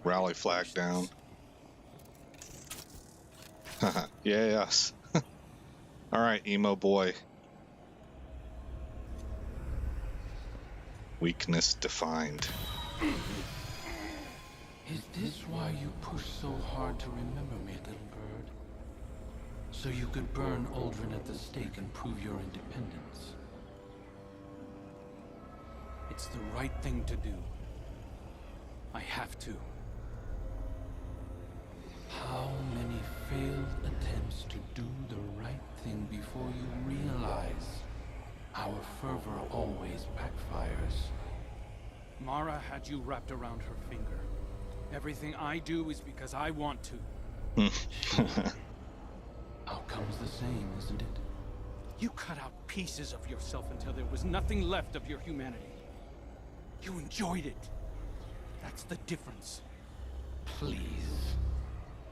Rally flag down. Yes. All right, emo boy. Weakness defined. Is this why you push so hard to remember me, little bird? So you could burn Uldren at the stake and prove your independence? It's the right thing to do. I have to. How many failed attempts to do the right thing before you realize our fervor always backfires? Mara had you wrapped around her finger. Everything I do is because I want to. Outcome's the same, isn't it? You cut out pieces of yourself until there was nothing left of your humanity. You enjoyed it. That's the difference. Please.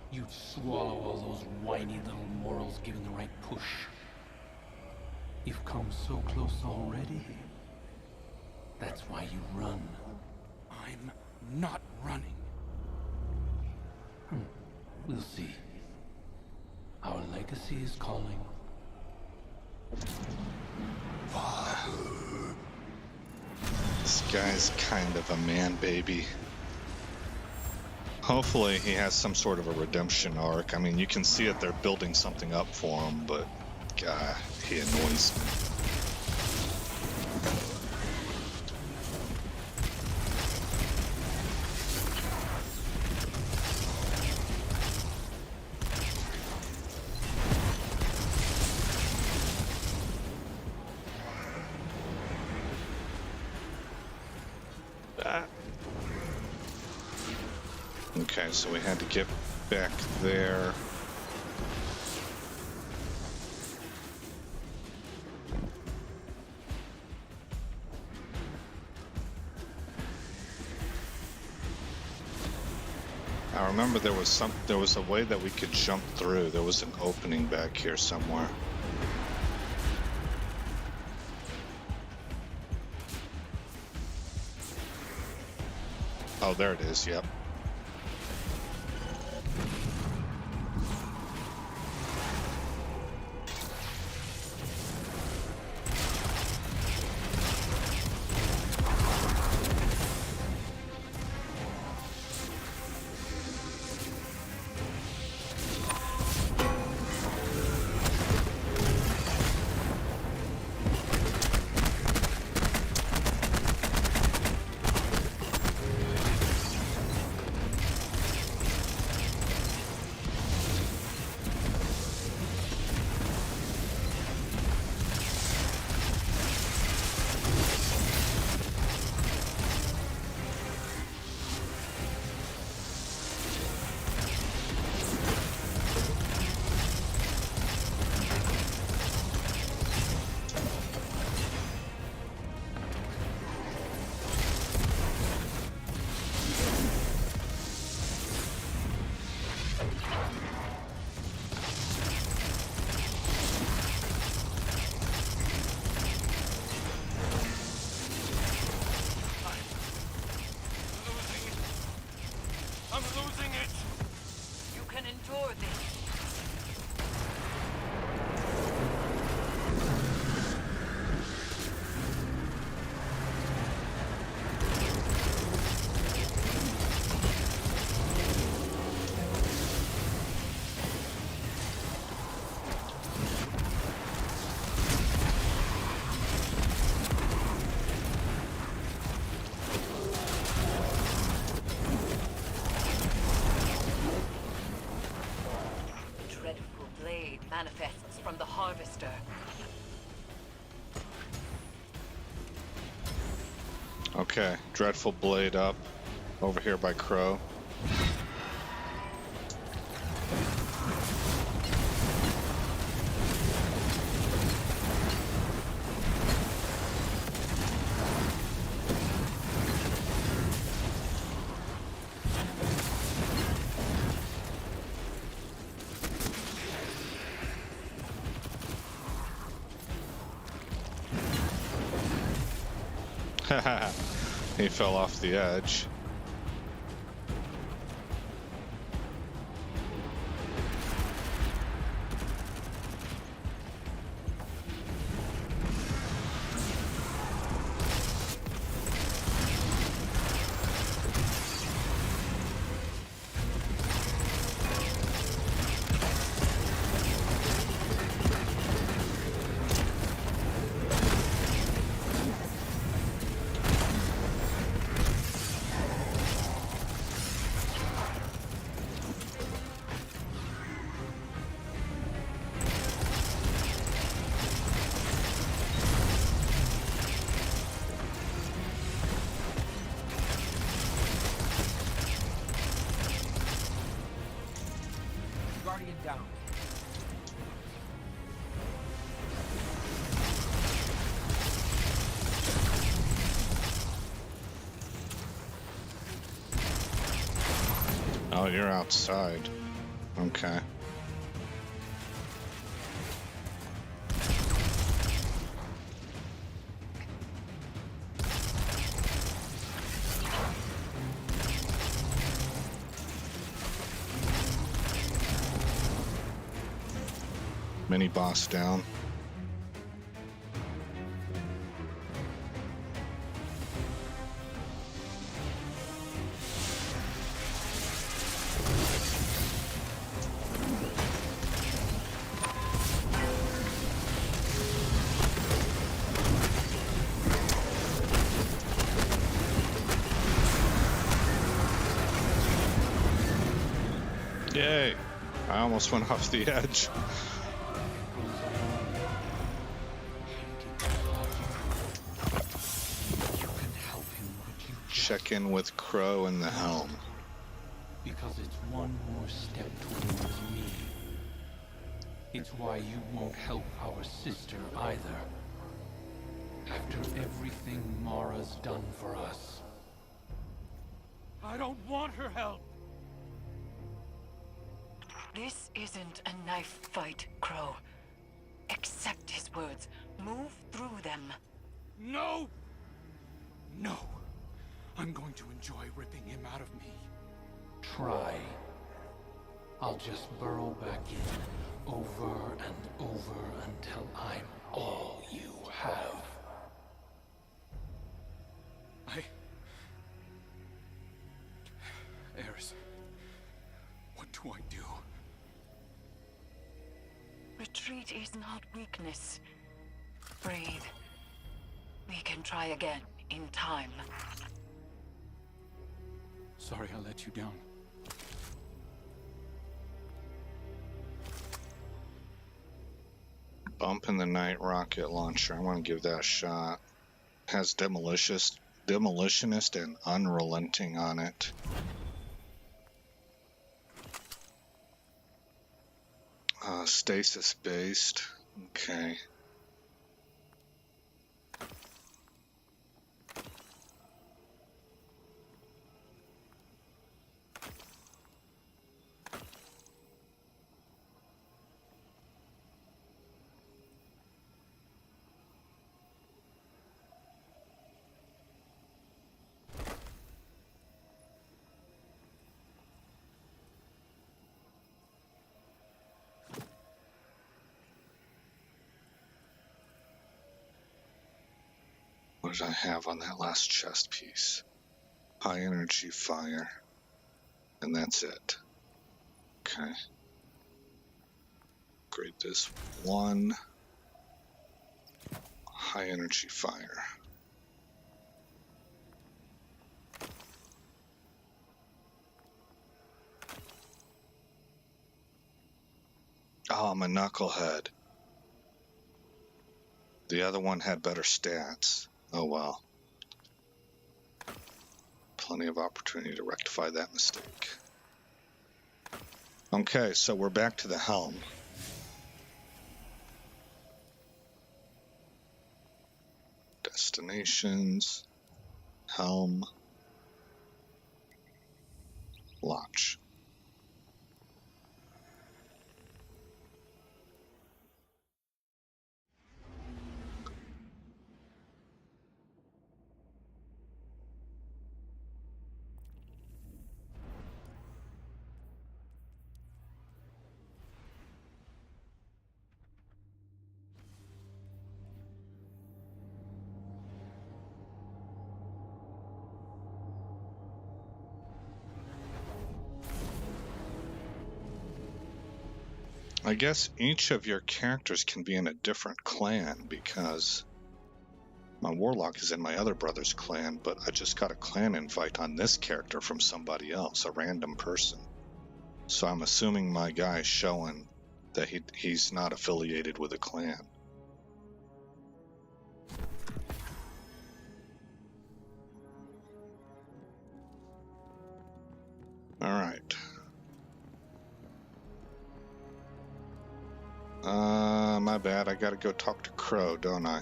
You'd swallow all those whiny little morals given the right push. You've come so close already. That's why you run. I'm not running. We'll see. Our legacy is calling. This guy's kind of a man baby. Hopefully he has some sort of a redemption arc. I mean, you can see that they're building something up for him, but God, he annoys me. Okay, so we had to get back there. I remember there was a way that we could jump through. There was an opening back here somewhere. Oh, there it is, yep. I'm losing it! You can endure this. Manifests from the Harvester. Okay, Dreadful Blade up over here by Crow. He fell off the edge. Guardian down. Oh, you're outside. Okay. mini boss down. Yay! I almost went off the edge. Check in with Crow in the helm. Because it's one more step towards me. It's why you won't help our sister either. After everything Mara's done for us. I don't want her help! This isn't a knife fight, Crow. Accept his words. Move through them. No! No! I'm going to enjoy ripping him out of me. Try. I'll just burrow back in, over and over until I'm all you have. Eris, what do I do? Retreat is not weakness. Breathe. We can try again in time. Sorry I let you down. Bump in the Night rocket launcher. I want to give that a shot. Has demolitionist and unrelenting on it. Stasis based. Okay. What did I have on that last chest piece? High energy fire. And that's it. Okay. Upgrade this one. High energy fire. Oh, I'm a knucklehead. The other one had better stats. Oh well. Plenty of opportunity to rectify that mistake. Okay, so we're back to the helm. Destinations. Helm. Launch. I guess each of your characters can be in a different clan because my warlock is in my other brother's clan, but I just got a clan invite on this character from somebody else, a random person. So I'm assuming my guy's showing that he's not affiliated with a clan. All right. My bad. I gotta go talk to Crow, don't I?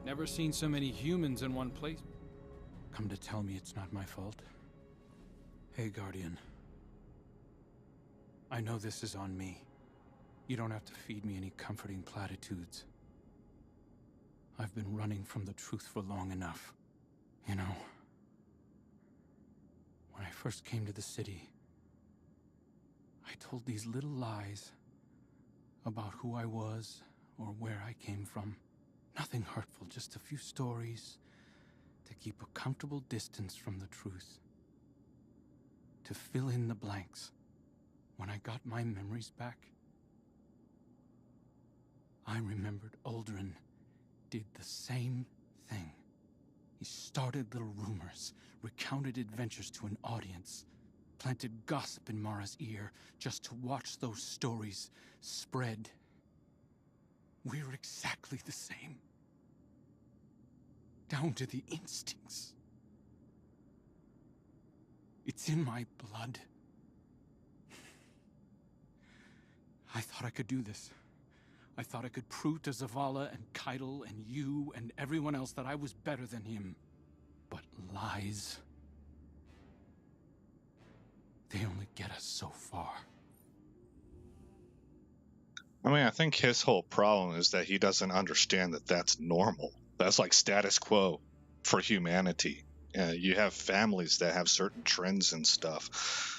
Never seen so many humans in one place. Come to tell me it's not my fault. Hey, Guardian. I know this is on me. You don't have to feed me any comforting platitudes. I've been running from the truth for long enough. You know, first came to the city, I told these little lies about who I was or where I came from. Nothing hurtful, just a few stories to keep a comfortable distance from the truth. To fill in the blanks when I got my memories back. I remembered Uldren did the same thing. He started little rumors, recounted adventures to an audience, planted gossip in Mara's ear just to watch those stories spread. We're exactly the same. Down to the instincts. It's in my blood. I thought I could do this. I thought I could prove to Zavala and Keitel and you and everyone else that I was better than him. But lies, they only get us so far. I mean, I think his whole problem is that he doesn't understand that that's normal. That's like status quo for humanity. You have families that have certain trends and stuff.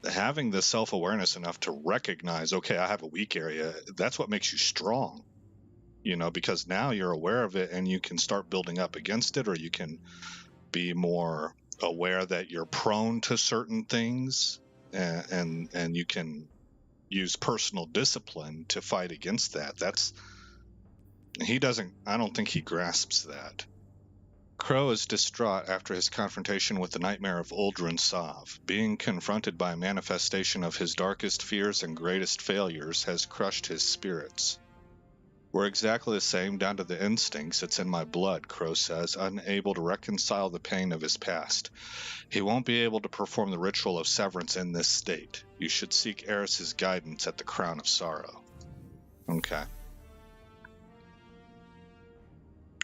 Having the self-awareness enough to recognize, okay, I have a weak area, that's what makes you strong. You know, because now you're aware of it and you can start building up against it, or you can be more aware that you're prone to certain things, and you can use personal discipline to fight against that. I don't think he grasps that. Crow is distraught after his confrontation with the nightmare of Uldren Sov. Being confronted by a manifestation of his darkest fears and greatest failures has crushed his spirits. We're exactly the same, down to the instincts. It's in my blood, Crow says, unable to reconcile the pain of his past. He won't be able to perform the ritual of severance in this state. You should seek Eris's guidance at the Crown of Sorrow. Okay.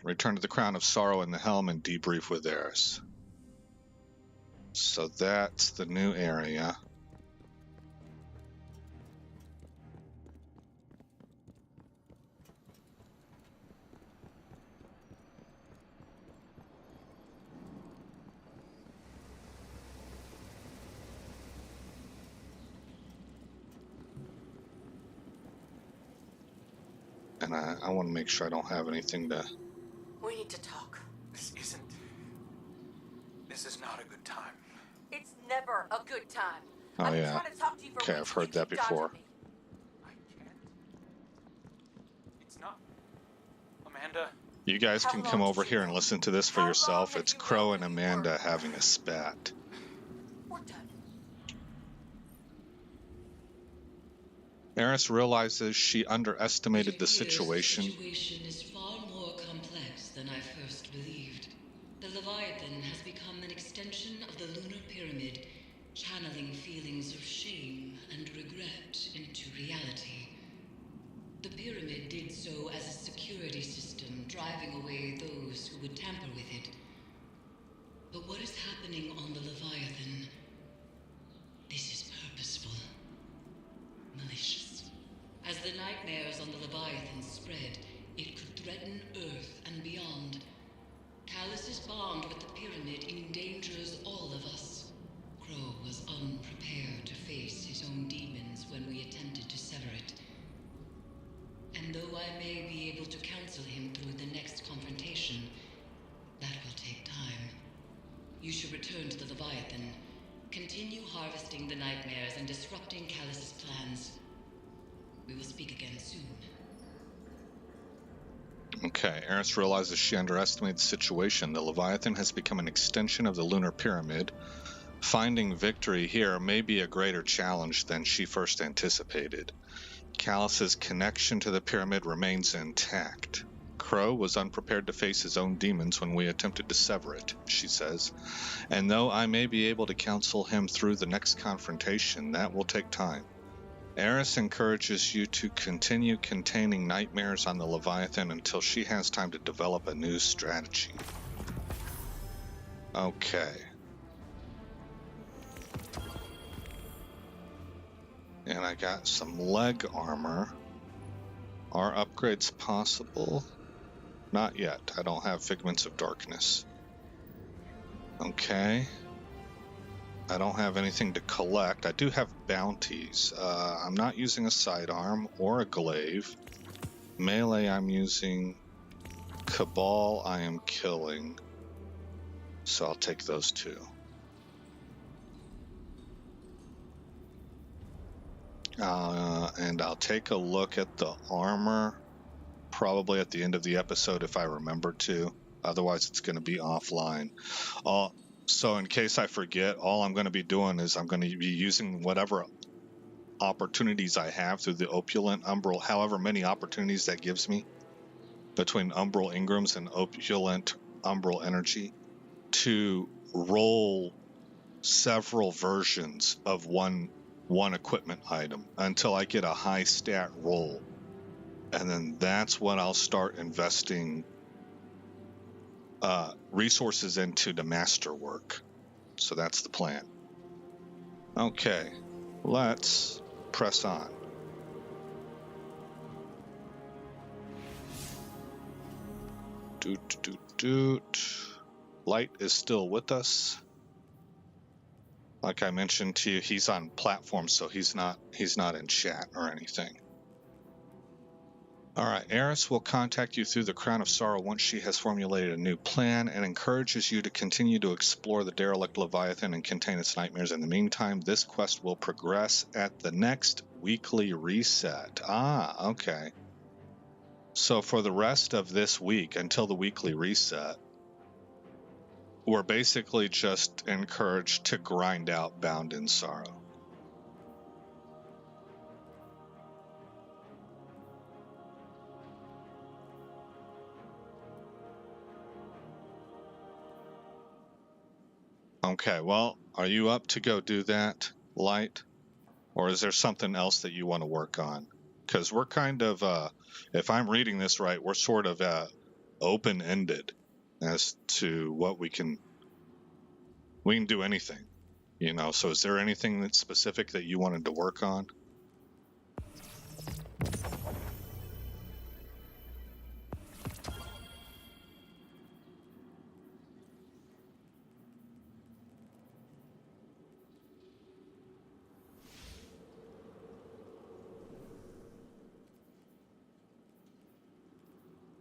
Return to the Crown of Sorrow in the Helm and debrief with Eris. So that's the new area. And I want to make sure I don't have anything to... We need to talk. This is not a good time. It's never a good time. Oh, I've been yeah. trying to talk to you for Okay, weeks, I've heard you that keep dodging before. me. I can't. It's not. Amanda. You guys How can long come did over you here know? and listen to this for How yourself. long It's have you Crow known and who you Amanda were? having a spat. We're done. Eris realizes she underestimated the situation. The situation is far more complex than I first believed. The Leviathan has become an extension of the lunar pyramid, channeling feelings of shame and regret into reality. The pyramid did so as a security system, driving away those who would tamper with it. But what is happening on the Leviathan? This is purposeful. Malicious. As the nightmares on the Leviathan spread, it could threaten Earth and beyond. Callus's bond with the pyramid endangers all of us. Crow was unprepared to face his own demons when we attempted to sever it. And though I may be able to counsel him through the next confrontation, that will take time. You should return to the Leviathan. Continue harvesting the nightmares and disrupting Callus's plans. We will speak again soon. Okay, Eris realizes she underestimated the situation. The Leviathan has become an extension of the lunar pyramid. Finding victory here may be a greater challenge than she first anticipated. Callus's connection to the pyramid remains intact. Crow was unprepared to face his own demons when we attempted to sever it, she says. And though I may be able to counsel him through the next confrontation, that will take time. Eris encourages you to continue containing nightmares on the Leviathan until she has time to develop a new strategy. Okay. And I got some leg armor. Are upgrades possible? Not yet. I don't have Figments of Darkness. Okay. I don't have anything to collect. I do have bounties. I'm not using a sidearm or a glaive. Melee, I'm using. Cabal, I am killing. So I'll take those two. And I'll take a look at the armor probably at the end of the episode if I remember to. Otherwise, it's going to be offline. So in case I forget, all I'm going to be doing is I'm going to be using whatever opportunities I have through the Opulent Umbral, however many opportunities that gives me between Umbral Engrams and Opulent Umbral Energy to roll several versions of one equipment item until I get a high stat roll. And then that's when I'll start investing resources into the masterwork. So that's the plan. Okay, let's press on. Light is still with us. Like I mentioned to you, he's on platform, so he's not in chat or anything. All right, Eris will contact you through the Crown of Sorrow once she has formulated a new plan and encourages you to continue to explore the derelict Leviathan and contain its nightmares. In the meantime, this quest will progress at the next weekly reset. Ah, okay. So for the rest of this week, until the weekly reset, we're basically just encouraged to grind out Bound in Sorrow. Okay, well, are you up to go do that, Light? Or is there something else that you want to work on? Because we're kind of, if I'm reading this right, we're sort of open-ended as to what we can do anything, you know. So is there anything that's specific that you wanted to work on?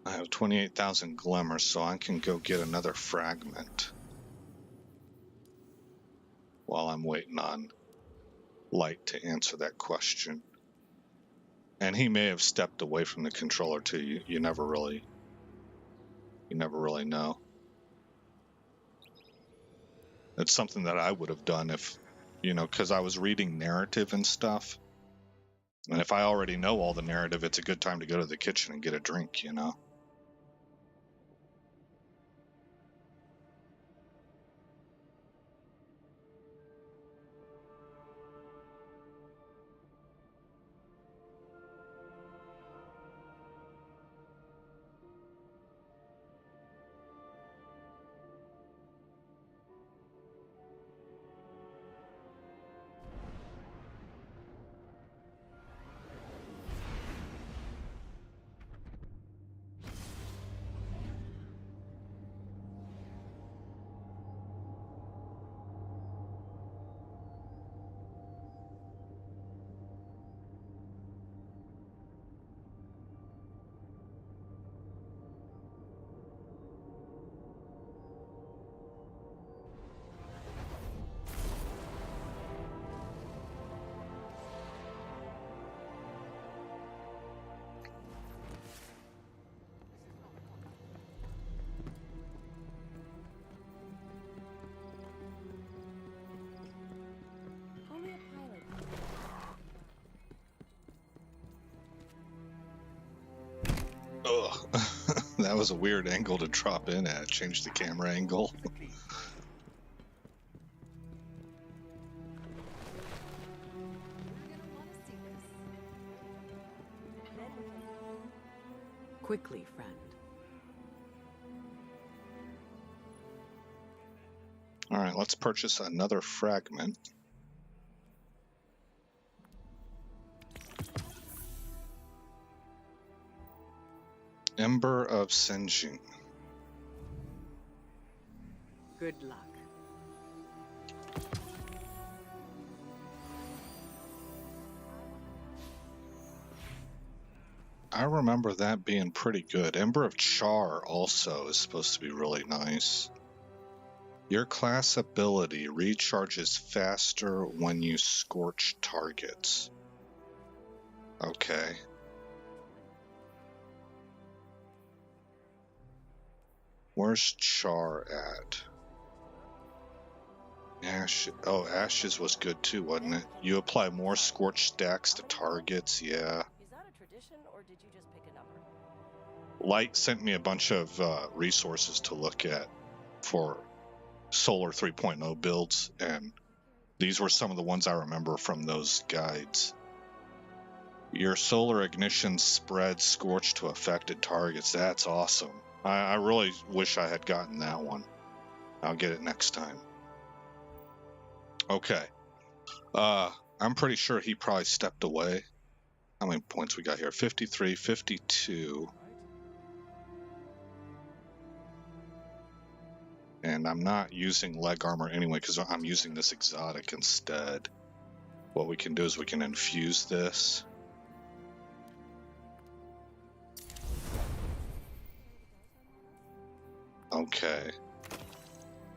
I have 28,000 glimmers, so I can go get another fragment while I'm waiting on Light to answer that question. And he may have stepped away from the controller too. You never really know. It's something that I would have done if, you know, because I was reading narrative and stuff. And if I already know all the narrative, it's a good time to go to the kitchen and get a drink, you know. Ugh, that was a weird angle to drop in at. Change the camera angle. Quickly, friend. All right, let's purchase another fragment. Ember of Senjin. Good luck. I remember that being pretty good. Ember of Char also is supposed to be really nice. Your class ability recharges faster when you scorch targets. Okay. Where's Char at? Ashes was good too, wasn't it? You apply more scorch stacks to targets, yeah. Is that a tradition, or did you just pick a number? Light sent me a bunch of resources to look at for Solar 3.0 builds, and these were some of the ones I remember from those guides. Your solar ignition spreads scorch to affected targets. That's awesome. I really wish I had gotten that one. I'll get it next time. Okay. I'm pretty sure he probably stepped away. How many points we got here? 53, 52. And I'm not using leg armor anyway because I'm using this exotic instead. What we can do is we can infuse this. Okay.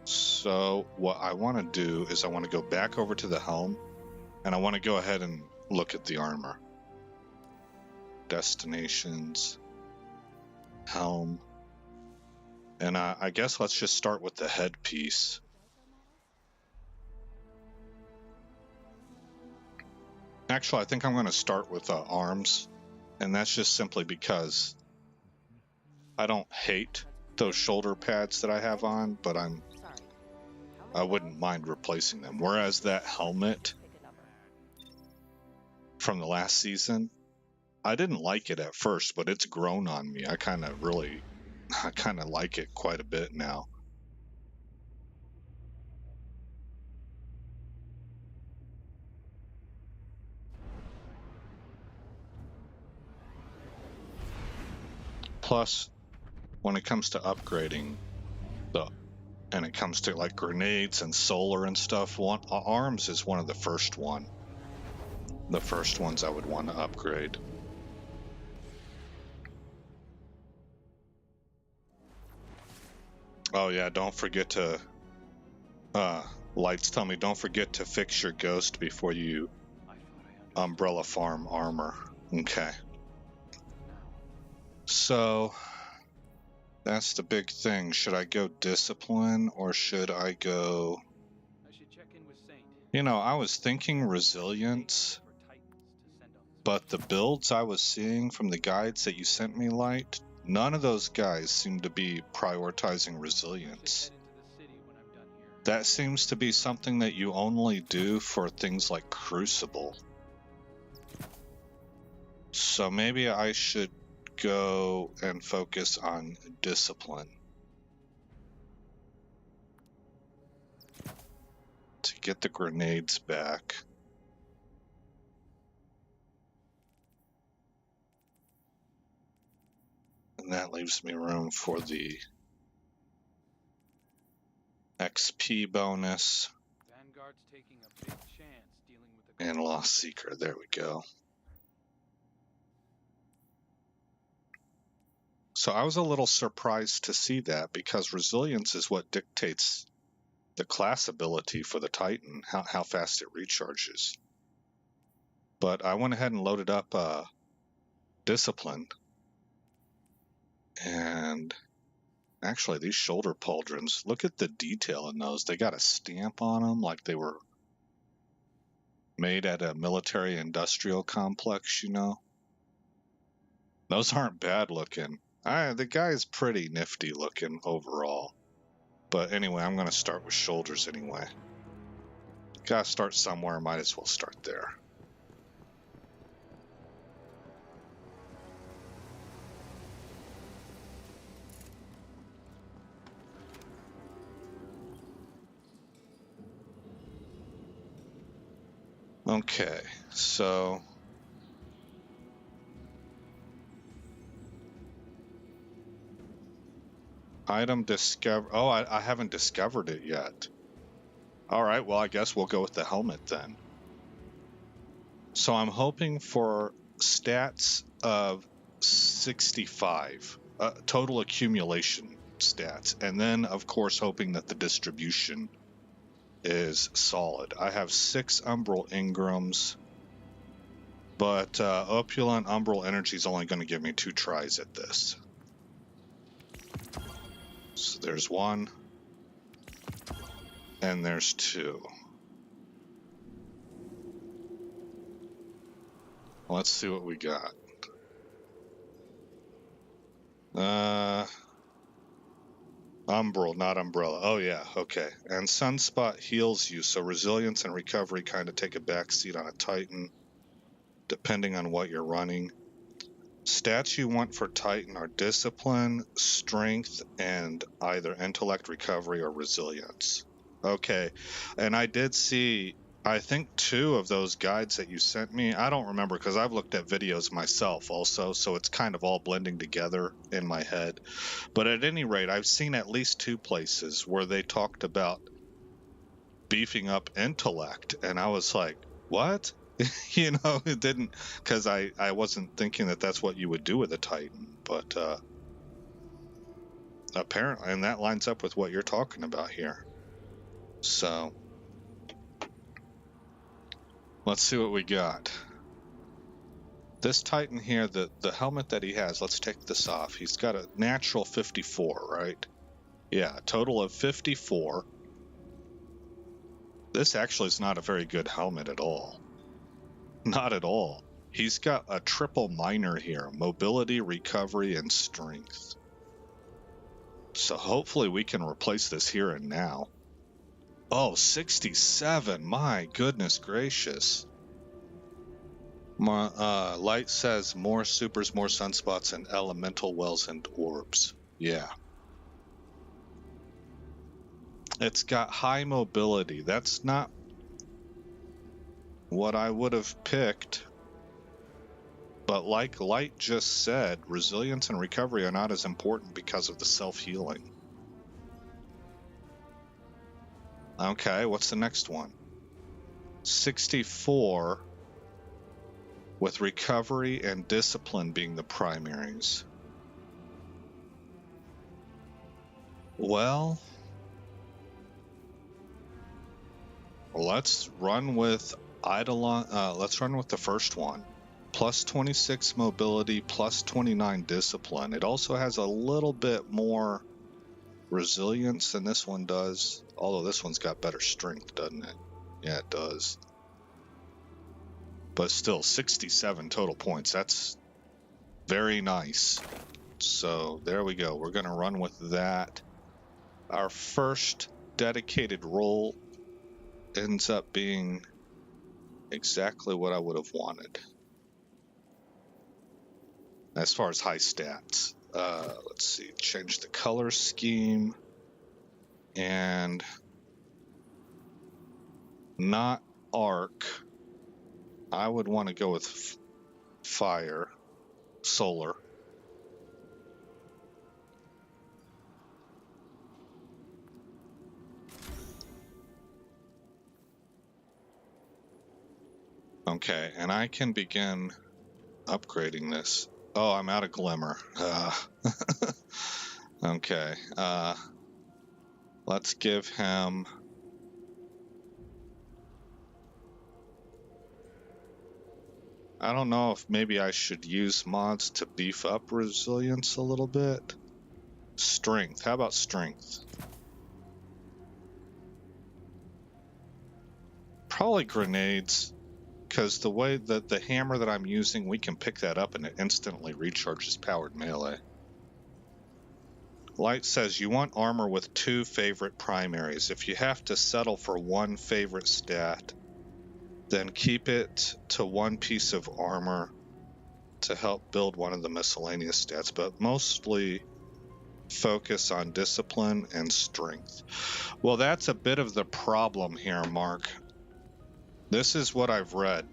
So what I want to do is I want to go back over to the helm, and I want to go ahead and look at the armor. Destinations, helm, and I guess let's just start with the headpiece. Actually, I think I'm going to start with arms, and that's just simply because I don't hate those shoulder pads that I have on, but I wouldn't mind replacing them. Whereas that helmet from the last season, I didn't like it at first, but it's grown on me. I kind of like it quite a bit now. Plus, when it comes to upgrading and it comes to like grenades and solar and stuff, arms is one of the first ones I would want to upgrade. Oh yeah, don't forget to Lights tell me don't forget to fix your ghost before you Umbrella Farm armor. Okay. So that's the big thing. Should I go discipline or should I go... You know, I was thinking resilience, but the builds I was seeing from the guides that you sent me, Light, none of those guys seem to be prioritizing resilience. That seems to be something that you only do for things like Crucible. So maybe I should go and focus on discipline to get the grenades back. And that leaves me room for the XP bonus and Lost Seeker. There we go. So I was a little surprised to see that because resilience is what dictates the class ability for the Titan, how fast it recharges. But I went ahead and loaded up discipline. And actually these shoulder pauldrons, look at the detail in those. They got a stamp on them like they were made at a military industrial complex, you know. Those aren't bad looking. The guy is pretty nifty looking overall. But anyway, I'm going to start with shoulders anyway. Gotta start somewhere, might as well start there. Okay, so... Item discover... Oh, I haven't discovered it yet. Alright, well I guess we'll go with the helmet then. So I'm hoping for stats of 65 total accumulation stats, and then of course hoping that the distribution is solid. I have 6 Umbral Engrams, but Opulent Umbral Energy is only going to give me 2 tries at this. So there's 1, and there's 2. Let's see what we got. Umbral, not Umbrella. Oh yeah, okay. And Sunspot heals you, so resilience and recovery kind of take a backseat on a Titan, depending on what you're running. Stats you want for Titan are discipline, strength, and either intellect, recovery, or resilience. Okay, and I did see, I think 2 of those guides that you sent me. I don't remember because I've looked at videos myself also, so it's kind of all blending together in my head. But at any rate, I've seen at least 2 places where they talked about beefing up intellect, and I was like, what? You know, it didn't, because I wasn't thinking that that's what you would do with a Titan, but apparently, and that lines up with what you're talking about here. So let's see what we got. This Titan here, the helmet that he has, let's take this off. He's got a natural 54, right? Yeah, a total of 54. This actually is not a very good helmet at all. Not at all. He's got a triple minor here: mobility, recovery, and strength. So hopefully we can replace this here and now. Oh, 67. My goodness gracious. Light says more supers, more sunspots, and elemental wells and orbs. Yeah. It's got high mobility. That's not what I would have picked. But like Light just said, resilience and recovery are not as important because of the self-healing. Okay, what's the next one? 64 with recovery and discipline being the primaries. Well, let's run with Eidolon. Let's run with the first one. Plus 26 mobility, plus 29 discipline. It also has a little bit more resilience than this one does. Although this one's got better strength, doesn't it? Yeah, it does. But still, 67 total points. That's very nice. So there we go. We're going to run with that. Our first dedicated role ends up being exactly what I would have wanted as far as high stats. Let's see, change the color scheme, and not arc. I would want to go with fire, solar. Okay, and I can begin upgrading this. Oh, I'm out of glimmer. Okay, let's give him... I don't know if maybe I should use mods to beef up resilience a little bit. Strength, how about strength? Probably grenades. Because the way that the hammer that I'm using, we can pick that up and it instantly recharges powered melee. Light says you want armor with 2 favorite primaries. If you have to settle for 1 favorite stat, then keep it to 1 piece of armor to help build one of the miscellaneous stats, but mostly focus on discipline and strength. Well, that's a bit of the problem here, Mark. This is what I've read.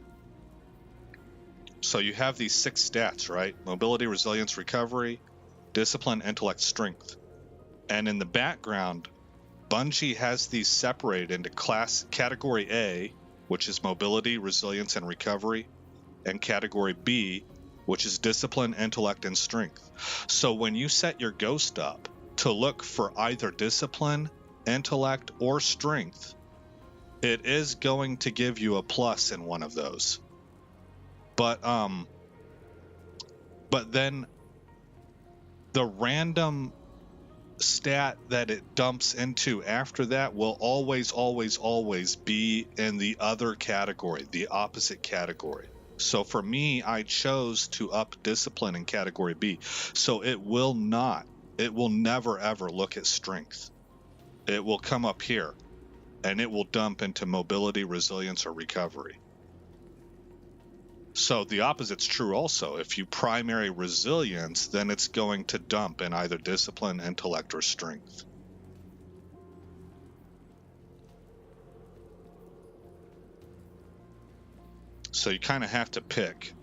So you have these 6 stats, right? Mobility, resilience, recovery, discipline, intellect, strength. And in the background, Bungie has these separated into category A, which is mobility, resilience, and recovery, and category B, which is discipline, intellect, and strength. So when you set your ghost up to look for either discipline, intellect, or strength, it is going to give you a plus in one of those. But then the random stat that it dumps into after that will always be in the other category, the opposite category. So for me, I chose to up discipline in category B. So it will never ever look at strength. It will come up here and it will dump into mobility, resilience, or recovery. So the opposite's true also. If you primary resilience, then it's going to dump in either discipline, intellect, or strength. So you kind of have to pick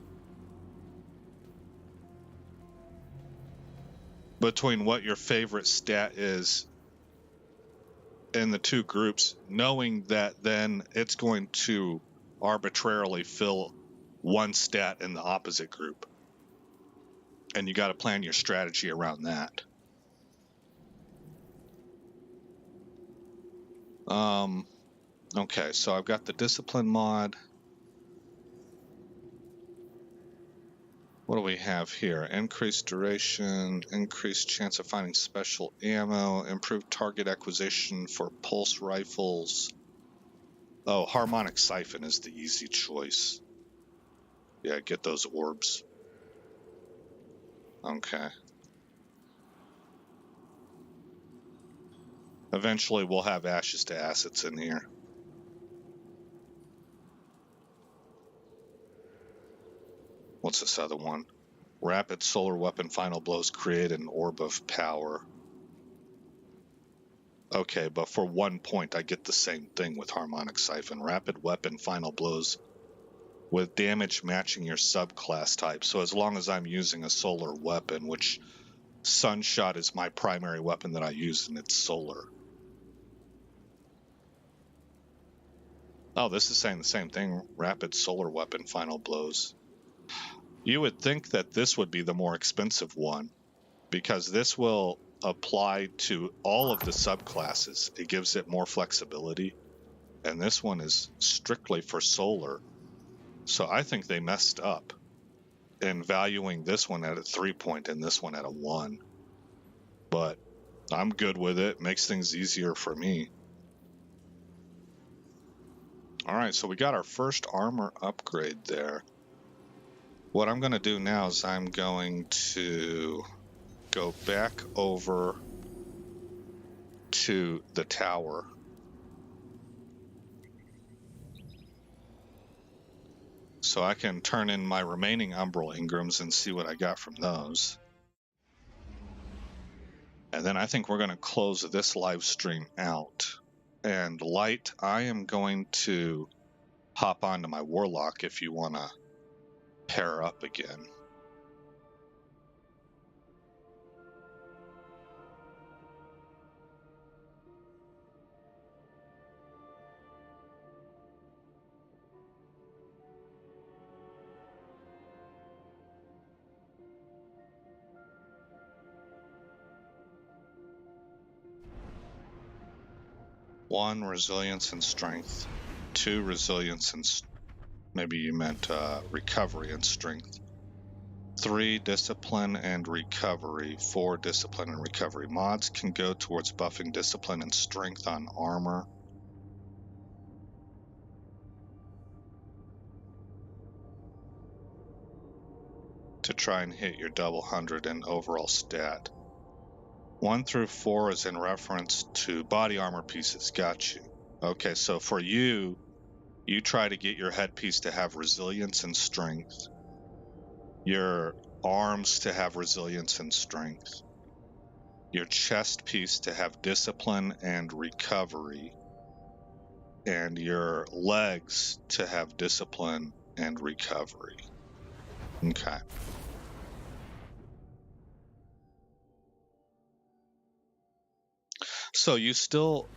between what your favorite stat is in the two groups, knowing that then it's going to arbitrarily fill one stat in the opposite group. And you got to plan your strategy around that. Okay, so I've got the discipline mod. What do we have here? Increased duration, increased chance of finding special ammo, improved target acquisition for pulse rifles. Oh, harmonic siphon is the easy choice. Yeah, get those orbs. Okay. Eventually we'll have ashes to assets in here. What's this other one? Rapid solar weapon final blows create an orb of power. Okay, but for 1 point I get the same thing with harmonic siphon. Rapid weapon final blows with damage matching your subclass type. So as long as I'm using a solar weapon, which Sunshot is my primary weapon that I use, and it's solar. Oh, this is saying the same thing. Rapid solar weapon final blows. You would think that this would be the more expensive one, because this will apply to all of the subclasses. It gives it more flexibility, and this one is strictly for solar. So I think they messed up in valuing this one at a 3 point and this one at a 1. But I'm good with it. Makes things easier for me. Alright, so we got our first armor upgrade there. What I'm going to do now is I'm going to go back over to the tower. So I can turn in my remaining Umbral Engrams and see what I got from those. And then I think we're going to close this live stream out. And Light, I am going to hop onto my Warlock if you want to pair up again. One, resilience and strength. 2, resilience and maybe you meant recovery and strength. 3, discipline and recovery. 4, discipline and recovery. Mods can go towards buffing discipline and strength on armor. To try and hit your double 100 in overall stat. 1 through 4 is in reference to body armor pieces. Got you. Okay, so for you, you try to get your headpiece to have resilience and strength. Your arms to have resilience and strength. Your chest piece to have discipline and recovery. And your legs to have discipline and recovery. Okay. So you still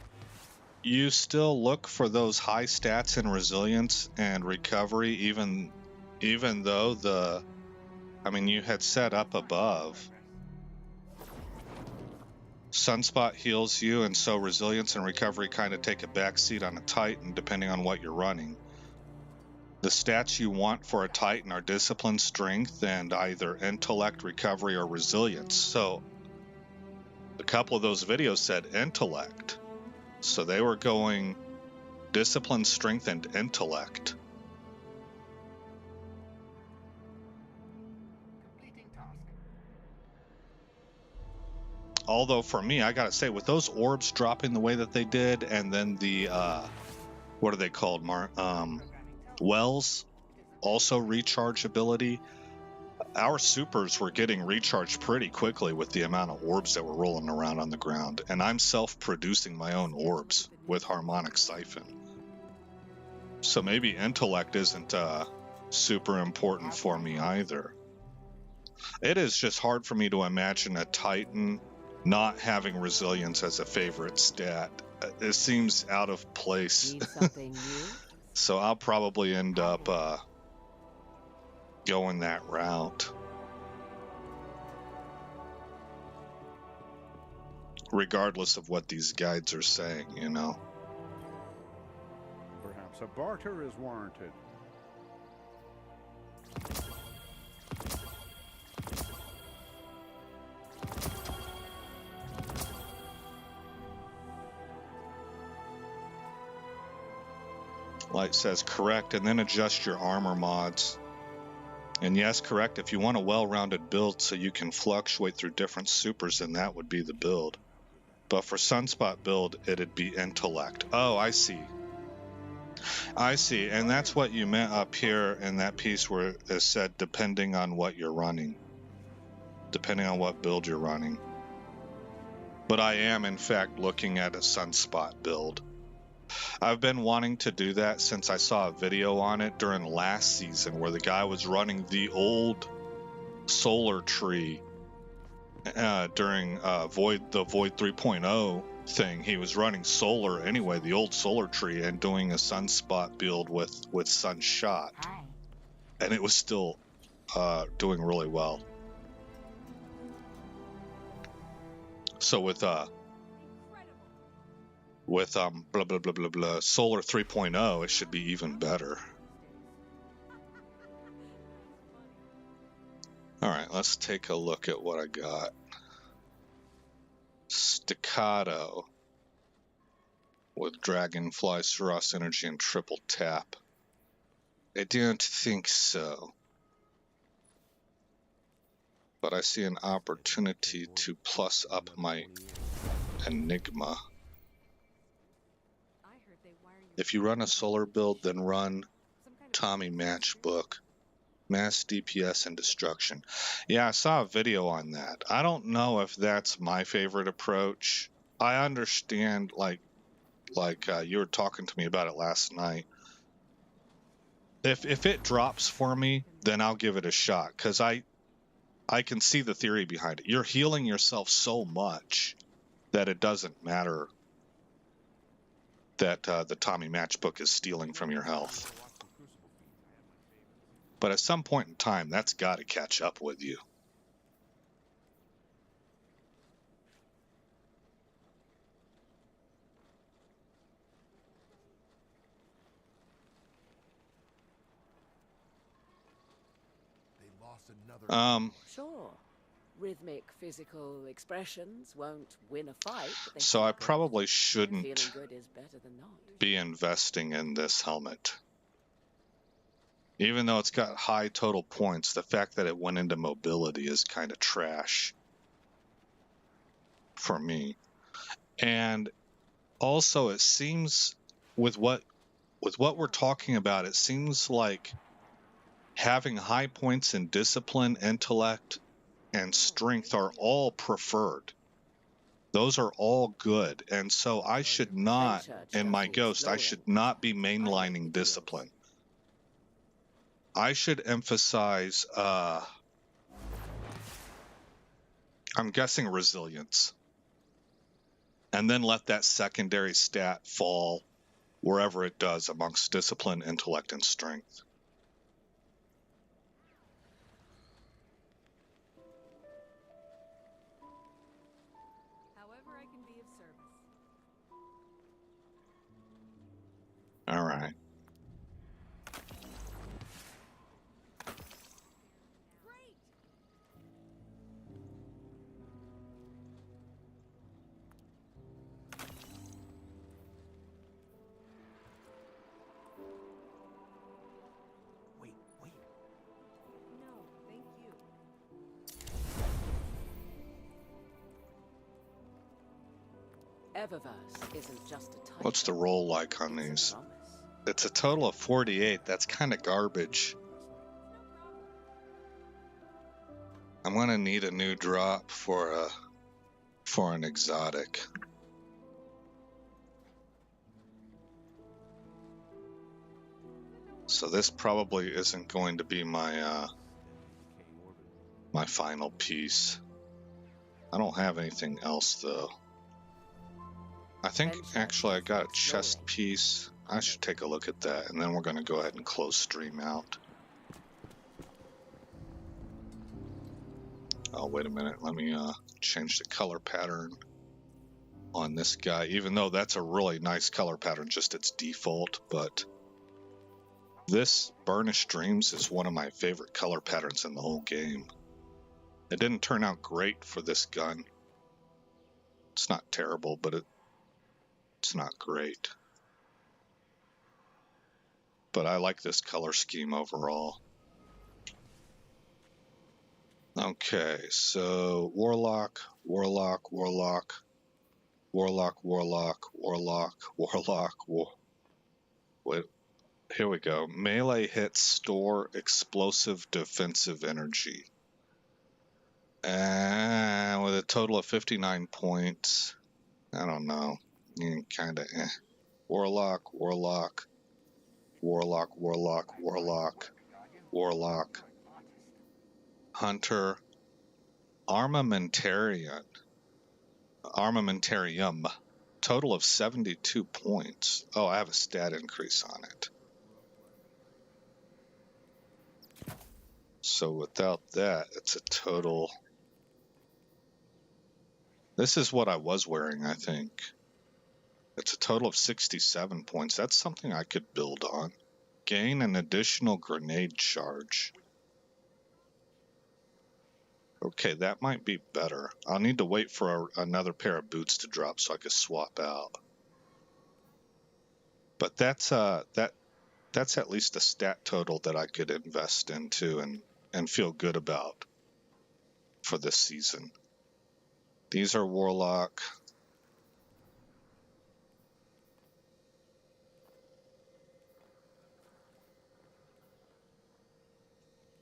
look for those high stats in resilience and recovery, even though I mean, you had set up above. Sunspot heals you, and so resilience and recovery kind of take a backseat on a Titan, depending on what you're running. The stats you want for a Titan are discipline, strength, and either intellect, recovery, or resilience. So a couple of those videos said intellect. So they were going discipline, strength, and intellect. Completing task. Although for me, I gotta say, with those orbs dropping the way that they did, and then the what are they called, wells, also rechargeability, our supers were getting recharged pretty quickly with the amount of orbs that were rolling around on the ground. And I'm self-producing my own orbs with Harmonic Siphon. So maybe intellect isn't super important for me either. It is just hard for me to imagine a Titan not having resilience as a favorite stat. It seems out of place. Need something new? So I'll probably end up going that route. Regardless of what these guides are saying, you know. Perhaps a barter is warranted. Light says correct, and then adjust your armor mods. And yes, correct, if you want a well-rounded build so you can fluctuate through different supers, then that would be the build. But for Sunspot build, it'd be intellect. Oh, I see. I see, and that's what you meant up here in that piece where it said depending on what you're running. Depending on what build you're running. But I am, in fact, looking at a Sunspot build. I've been wanting to do that since I saw a video on it during last season where the guy was running the old solar tree during the Void 3.0 thing. He was running solar anyway, the old solar tree, and doing a Sunspot build with Sunshot. Hi. And it was still doing really well. So with blah blah blah blah blah Solar 3.0, it should be even better. Alright, let's take a look at what I got. Staccato with Dragonfly, Suros Energy, and Triple Tap. I didn't think so. But I see an opportunity to plus up my Enigma. If you run a solar build, then run Tommy Matchbook, Mass DPS and Destruction. Yeah, I saw a video on that. I don't know if that's my favorite approach. I understand, like you were talking to me about it last night. If it drops for me, then I'll give it a shot, because I can see the theory behind it. You're healing yourself so much that it doesn't matter that the Tommy Matchbook is stealing from your health. But at some point in time, that's got to catch up with you. They lost another. Sure. Rhythmic physical expressions won't win a fight. But they So I can probably cope. shouldn't Feeling good is better than not. be investing in this helmet. Even though it's got high total points, the fact that it went into mobility is kind of trash for me. And also, it seems with what we're talking about, it seems like having high points in discipline, intellect, and strength are all preferred. Those are all good. And so I should not, in my Ghost, I should not be mainlining discipline. I should emphasize, I'm guessing resilience. And then let that secondary stat fall wherever it does amongst discipline, intellect, and strength. Eververse isn't just a title. What's the roll like on It's a these? promise. It's a total of 48. That's kind of garbage. I'm gonna need a new drop for an exotic. So this probably isn't going to be my my final piece. I don't have anything else though. I think actually I got a chest piece. I should take a look at that, and then we're going to go ahead and close stream out. Oh, wait a minute. Let me change the color pattern on this guy, even though that's a really nice color pattern, just its default. But this Burnished Dreams is one of my favorite color patterns in the whole game. It didn't turn out great for this gun. It's not terrible, but it's not great. But I like this color scheme overall. Okay, so Warlock, Warlock, Warlock, Warlock, Warlock, Warlock, Warlock, wait, here we go. Melee hits store explosive defensive energy. And with a total of 59 points, I don't know, kinda Warlock, Warlock, Warlock, Warlock, Warlock, Warlock, Hunter, Armamentarium, total of 72 points. Oh, I have a stat increase on it. So without that, it's a total. This is what I was wearing, I think. It's a total of 67 points. That's something I could build on. Gain an additional grenade charge. Okay, that might be better. I'll need to wait for another pair of boots to drop so I can swap out. But that's at least a stat total that I could invest into and feel good about for this season. These are Warlock.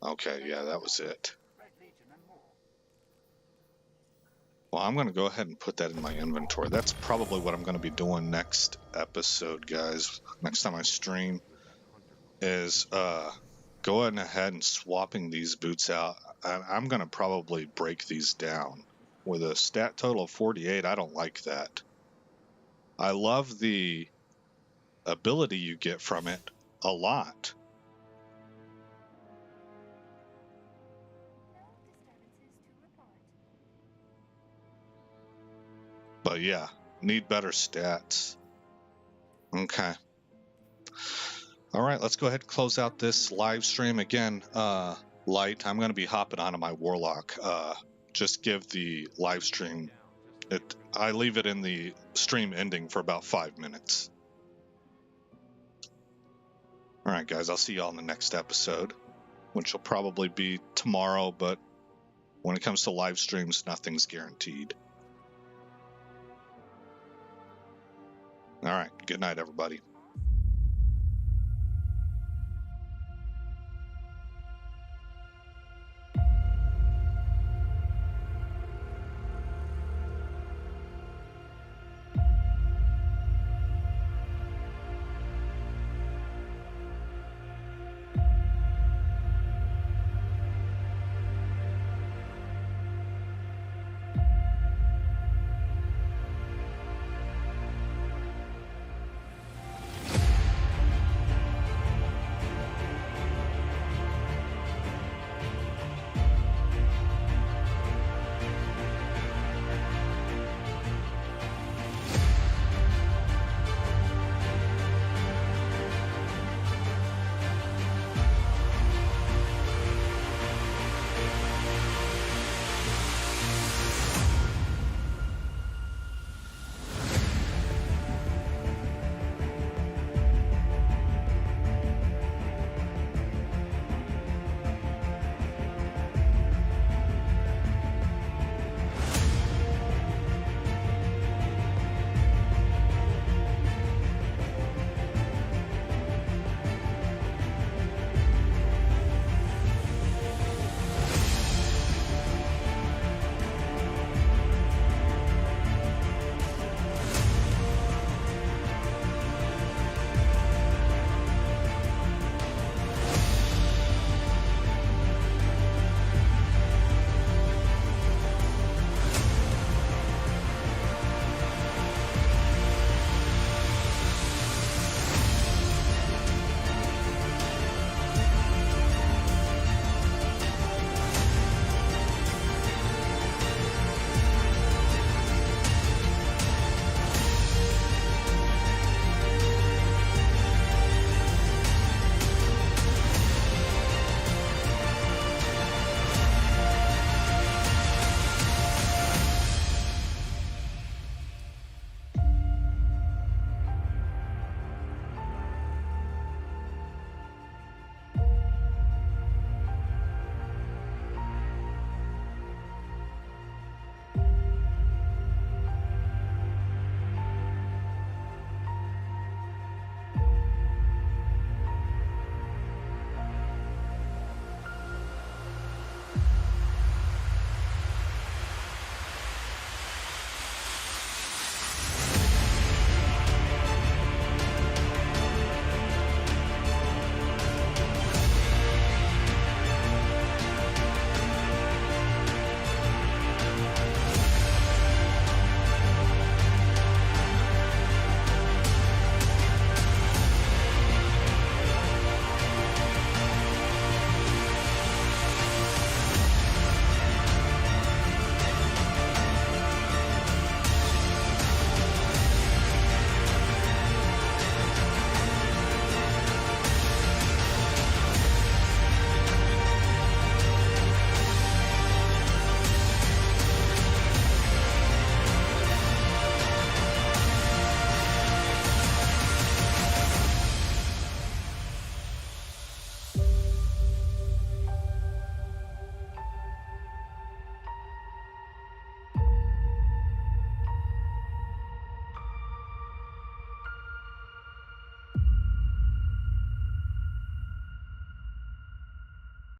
Okay, yeah, that was it. Well, I'm going to go ahead and put that in my inventory. That's probably what I'm going to be doing next episode, guys. Next time I stream is going ahead and swapping these boots out. I'm going to probably break these down. With a stat total of 48, I don't like that. I love the ability you get from it a lot. But yeah, need better stats. Okay. All right, let's go ahead and close out this live stream. Again, Light, I'm going to be hopping onto my Warlock. Just give the live stream, I leave it in the stream ending for about 5 minutes. All right, guys, I'll see y'all in the next episode, which will probably be tomorrow, but when it comes to live streams, nothing's guaranteed. All right. Good night, everybody.